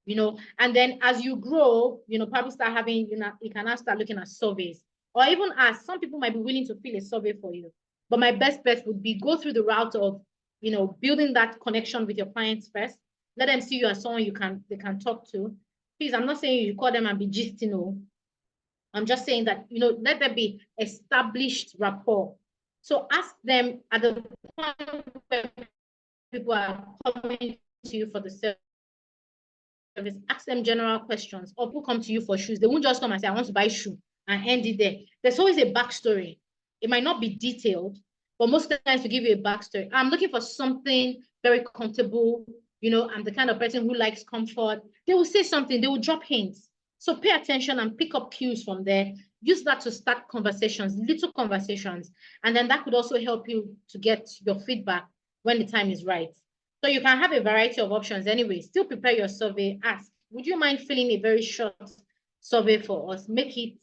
and then as you grow, probably start having, you can now start looking at surveys, or even ask, some people might be willing to fill a survey for you. But my best bet would be go through the route of, building that connection with your clients first. Let them see you as someone they can talk to. Please, I'm not saying you call them and be gisting. I'm just saying that, let there be established rapport. So ask them at the point where people are coming to you for the service, ask them general questions, or people come to you for shoes. They won't just come and say, I want to buy a shoe and end it there. There's always a backstory. It might not be detailed, but most of the times to give you a backstory. I'm looking for something very comfortable. I'm the kind of person who likes comfort. They will say something, they will drop hints. So pay attention and pick up cues from there. Use that to start conversations, little conversations. And then that could also help you to get your feedback when the time is right. So you can have a variety of options anyway. Still prepare your survey. Ask, would you mind filling a very short survey for us? Make it,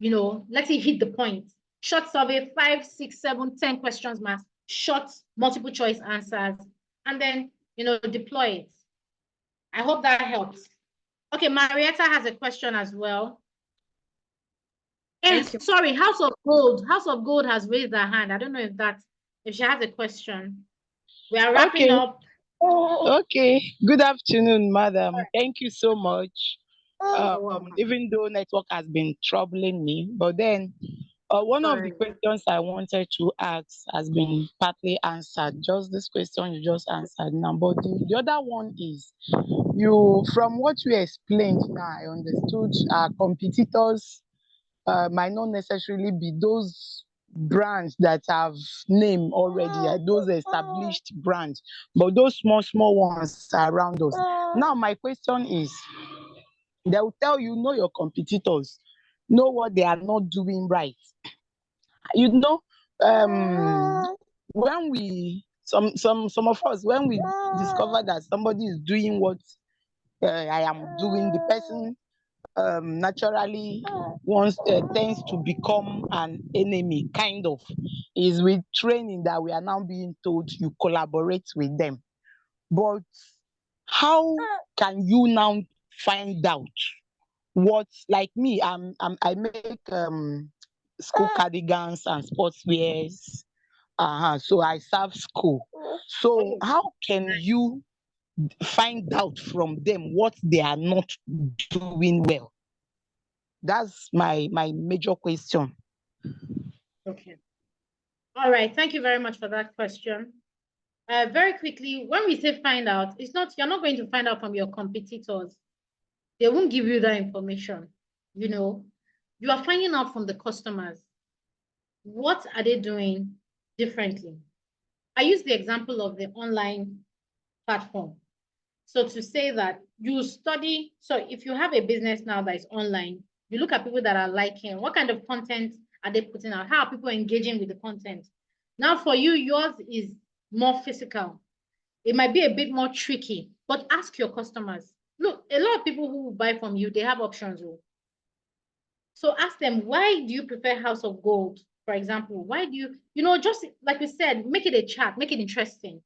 let it hit the point. Short survey, 5, 6, 7, 10 questions max. short multiple choice answers, and then, deploy it. I hope that helps. Okay, Marietta has a question as well. Thank you. Sorry, House of Gold. House of Gold has raised her hand. I don't know if she has a question. We are wrapping Okay. up. Okay. Good afternoon, madam. Thank you so much. You're welcome. Even though network has been troubling me, but then one of the Sorry. questions I wanted to ask has been partly answered. Just this question you just answered now. But the other one is, from what you explained now, I understood our competitors might not necessarily be those brands that have name already, those established brands, but those small ones around us. Now, my question is, they will tell you, know your competitors, know what they are not doing right. You know, when we some of us, when we discover that somebody is doing what I am doing, the person naturally wants tends to become an enemy, kind of. Is with training that we are now being told you collaborate with them. But how can you now find out what, like me, I make school cardigans and sportswears. So I serve school. So how can you find out from them what they are not doing well? That's my major question. Okay. All right. Thank you very much for that question. Very quickly, when we say find out, you're not going to find out from your competitors. They won't give you that information. You are finding out from the customers. What are they doing differently? I use the example of the online platform. So to say that you study, so if you have a business now that is online, you look at people that are liking, what kind of content are they putting out? How are people engaging with the content? Now for you, yours is more physical. It might be a bit more tricky, but ask your customers. Look, a lot of people who buy from you, they have options. So ask them, why do you prefer House of Gold, for example? Why do you, just like we said, make it a chat, make it interesting.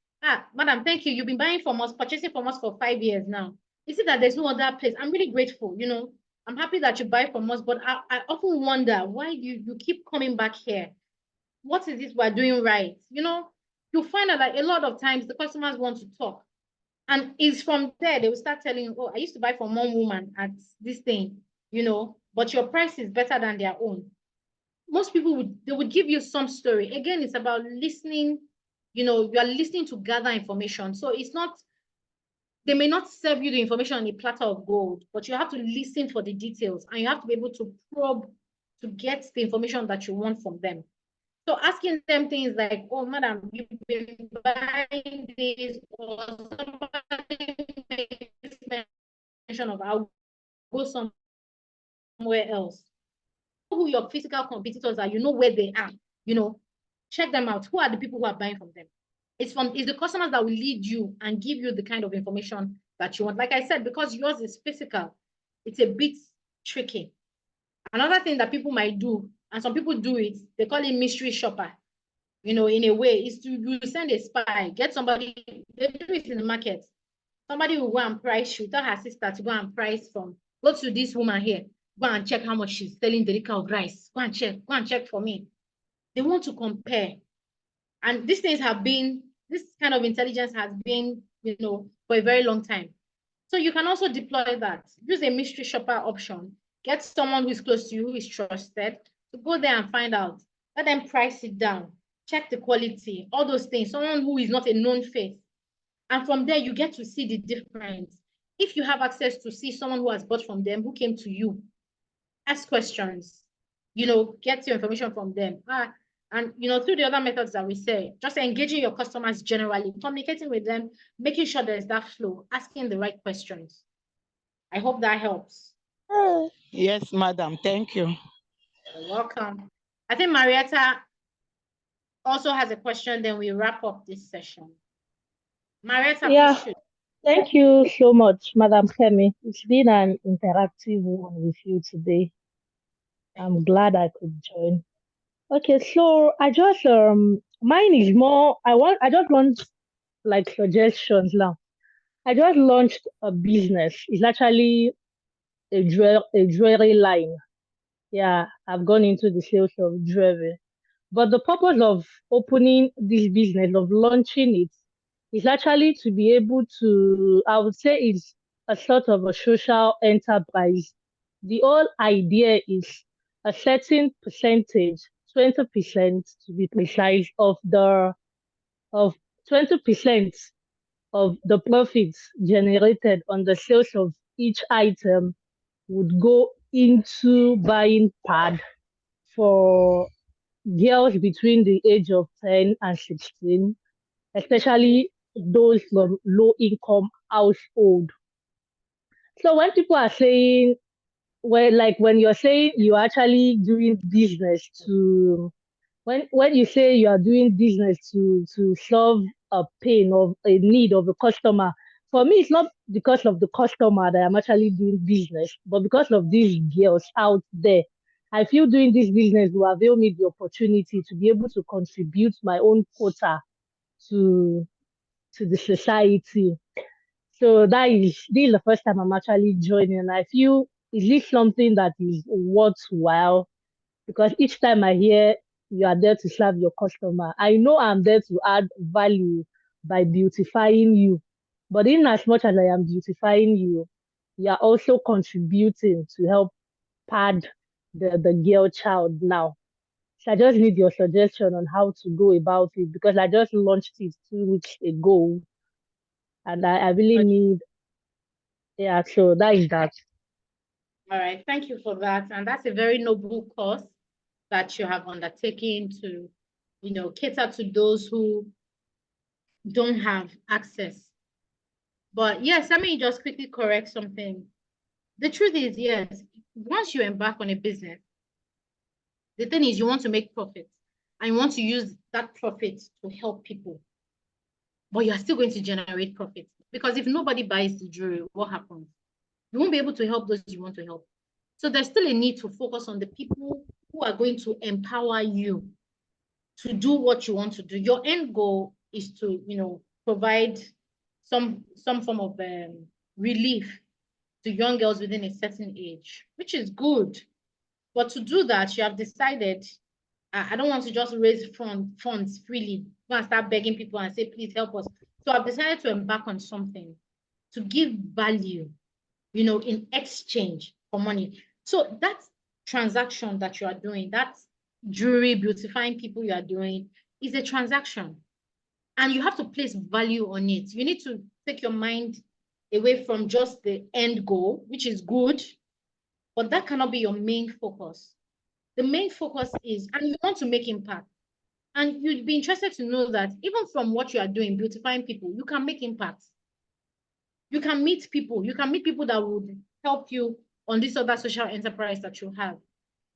Madam, thank you. You've been buying from us, purchasing from us for 5 years now. Is it that there's no other place? I'm really grateful. I'm happy that you buy from us, but I often wonder, why do you keep coming back here? What is this we're doing right? You'll find out that a lot of times the customers want to talk. And it's from there they will start telling you, oh, I used to buy from one woman at this thing, but your price is better than their own. Most people would give you some story. Again, it's about listening. You are listening to gather information. So it's not, they may not serve you the information on a platter of gold, but you have to listen for the details and you have to be able to probe to get the information that you want from them. So asking them things like, oh, madam, you've been buying this, or somebody makes mention of, I'll go somewhere else. Who your physical competitors are, you know where they are, check them out. Who are the people who are buying from them? It's the customers that will lead you and give you the kind of information that you want. Like I said, because yours is physical, it's a bit tricky. Another thing that people might do, and some people do it, they call it mystery shopper. In a way, is you send a spy, get somebody, they do it in the market. Somebody will go and price you, tell her sister to go and price go to this woman here, go and check how much she's selling the liquor of rice. Go and check for me. They want to compare. And these things this kind of intelligence has been, for a very long time. So you can also deploy that. Use a mystery shopper option. Get someone who is close to you, who is trusted, to go there and find out. Let them price it down. Check the quality, all those things. Someone who is not a known face. And from there, you get to see the difference. If you have access to see someone who has bought from them, who came to you, ask questions, get your information from them. And, through the other methods that we say, just engaging your customers generally, communicating with them, making sure there's that flow, asking the right questions. I hope that helps. Yes, madam. Thank you. You're welcome. I think Marietta also has a question, then we wrap up this session. Marietta, Yeah. please shoot. Thank you so much, Madam Kemi. It's been an interactive one with you today. I'm glad I could join. Okay, so I just Mine is more, I just want like suggestions now. I just launched a business. It's actually a jewelry line. Yeah, I've gone into the sales of jewelry. But the purpose of opening this business, of launching it, is actually to be able to, I would say it's a sort of a social enterprise. The whole idea is a certain percentage, 20% to be precise, of 20% of the profits generated on the sales of each item would go into buying pad for girls between the age of 10 and 16, especially those from low income household. So when people are saying, well, like when you're saying you're actually doing business to, when you say you are doing business to solve a pain or a need of a customer, for me it's not because of the customer that I'm actually doing business, but because of these girls out there. I feel doing this business will avail me the opportunity to be able to contribute my own quota to the society. So this is the first time I'm actually joining, and I feel, is this something that is worthwhile? Because each time I hear you are there to serve your customer, I know I'm there to add value by beautifying you. But in as much as I am beautifying you, you are also contributing to help pad the girl child now. So I just need your suggestion on how to go about it because I just launched it 2 weeks ago and I really Okay. need, yeah, so that is that. All right, thank you for that. And that's a very noble cause that you have undertaken to, cater to those who don't have access. But yes, let me just quickly correct something. The truth is, yes, once you embark on a business, the thing is you want to make profit and you want to use that profit to help people, but you're still going to generate profit. Because if nobody buys the jewelry, what happens? You won't be able to help those you want to help. So there's still a need to focus on the people who are going to empower you to do what you want to do. Your end goal is to, provide some form of relief to young girls within a certain age, which is good. But to do that, you have decided, I don't want to just raise funds freely. Go and start begging people and say, please help us. So I've decided to embark on something to give value, in exchange for money. So that transaction that you are doing, that jewelry beautifying people you are doing, is a transaction. And you have to place value on it. You need to take your mind away from just the end goal, which is good, but that cannot be your main focus. The main focus is, and you want to make impact. And you'd be interested to know that even from what you are doing, beautifying people, you can make impact. You can meet people. You can meet people that would help you on this other social enterprise that you have.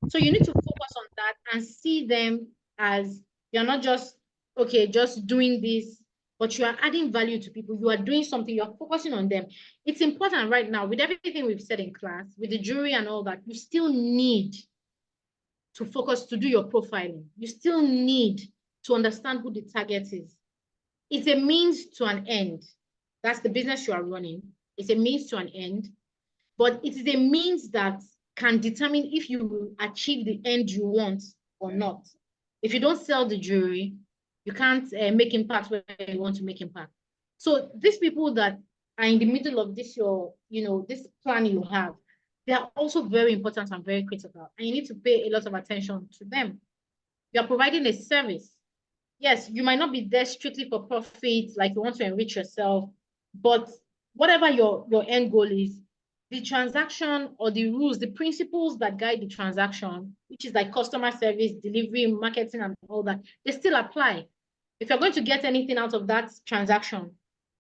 So you need to focus on that and see them as you're not just, okay, just doing this, but you are adding value to people. You are doing something, you're focusing on them. It's important right now with everything we've said in class, with the jury and all that, you still need to focus to do your profiling. You still need to understand who the target is. It's a means to an end. That's the business you are running. It's a means to an end, but it is a means that can determine if you will achieve the end you want or not. If you don't sell the jewelry, you can't make impact where you want to make impact. So these people that are in the middle of this, this plan you have, they are also very important and very critical. And you need to pay a lot of attention to them. You are providing a service. Yes, you might not be there strictly for profit, like you want to enrich yourself, but whatever your end goal is, the transaction or the rules, the principles that guide the transaction, which is like customer service, delivery, marketing, and all that, they still apply. If you're going to get anything out of that transaction,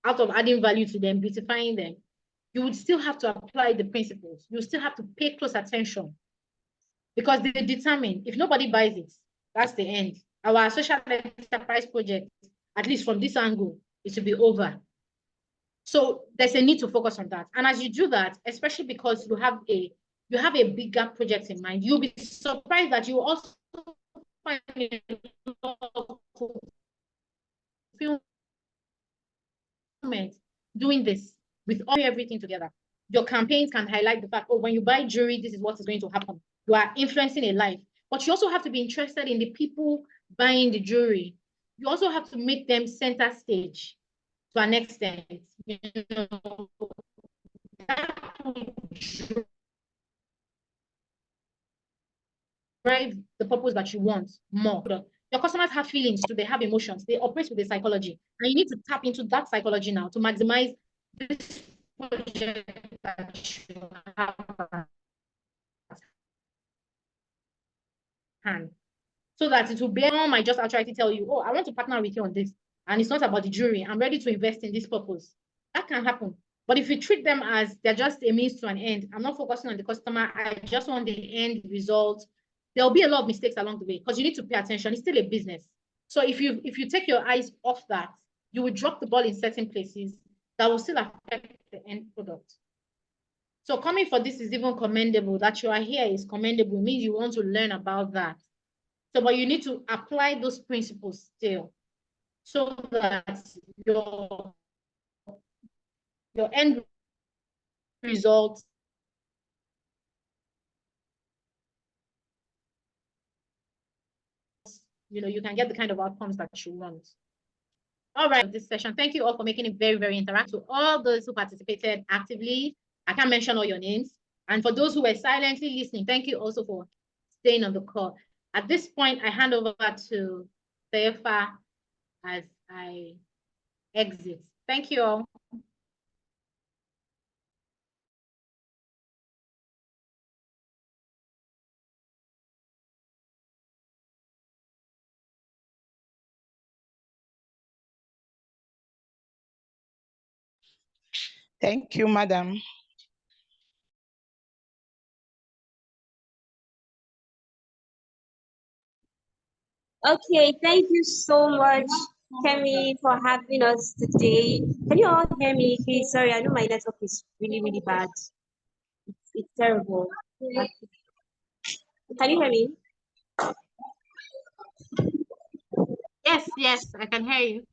out of adding value to them, beautifying them, you would still have to apply the principles. You still have to pay close attention because they determine if nobody buys it, that's the end. Our social enterprise project, at least from this angle, is to be over. So there's a need to focus on that. And as you do that, especially because you have a bigger project in mind, you'll be surprised that you also find a lot of doing this with everything together. Your campaigns can highlight the fact, oh, when you buy jewelry, this is what is going to happen. You are influencing a life. But you also have to be interested in the people buying the jewelry. You also have to make them center stage to an extent. You know, drive the purpose that you want more. Your customers have feelings too, they have emotions, they operate with the psychology. And you need to tap into that psychology now to maximize this project that you have at hand. So that it will be, I might just outrightly tell you, oh, I want to partner with you on this. And it's not about the jury. I'm ready to invest in this purpose. That can happen. But if you treat them as they're just a means to an end, I'm not focusing on the customer, I just want the end result, there'll be a lot of mistakes along the way because you need to pay attention. It's still a business. So if you take your eyes off that, you will drop the ball in certain places that will still affect the end product. So coming for this is even commendable. That you are here is commendable. It means you want to learn about that. So, but you need to apply those principles still so that your end result you can get the kind of outcomes that you want. All right, this session. Thank you all for making it very, very interactive. To all those who participated actively, I can't mention all your names. And for those who were silently listening, thank you also for staying on the call. At this point, I hand over to Sefa as I exit. Thank you all. Thank you, madam. Okay, thank you so much, Kemi, for having us today. Can you all hear me? Please, sorry, I know my network is really, really bad. It's terrible. Can you hear me? Yes, I can hear you.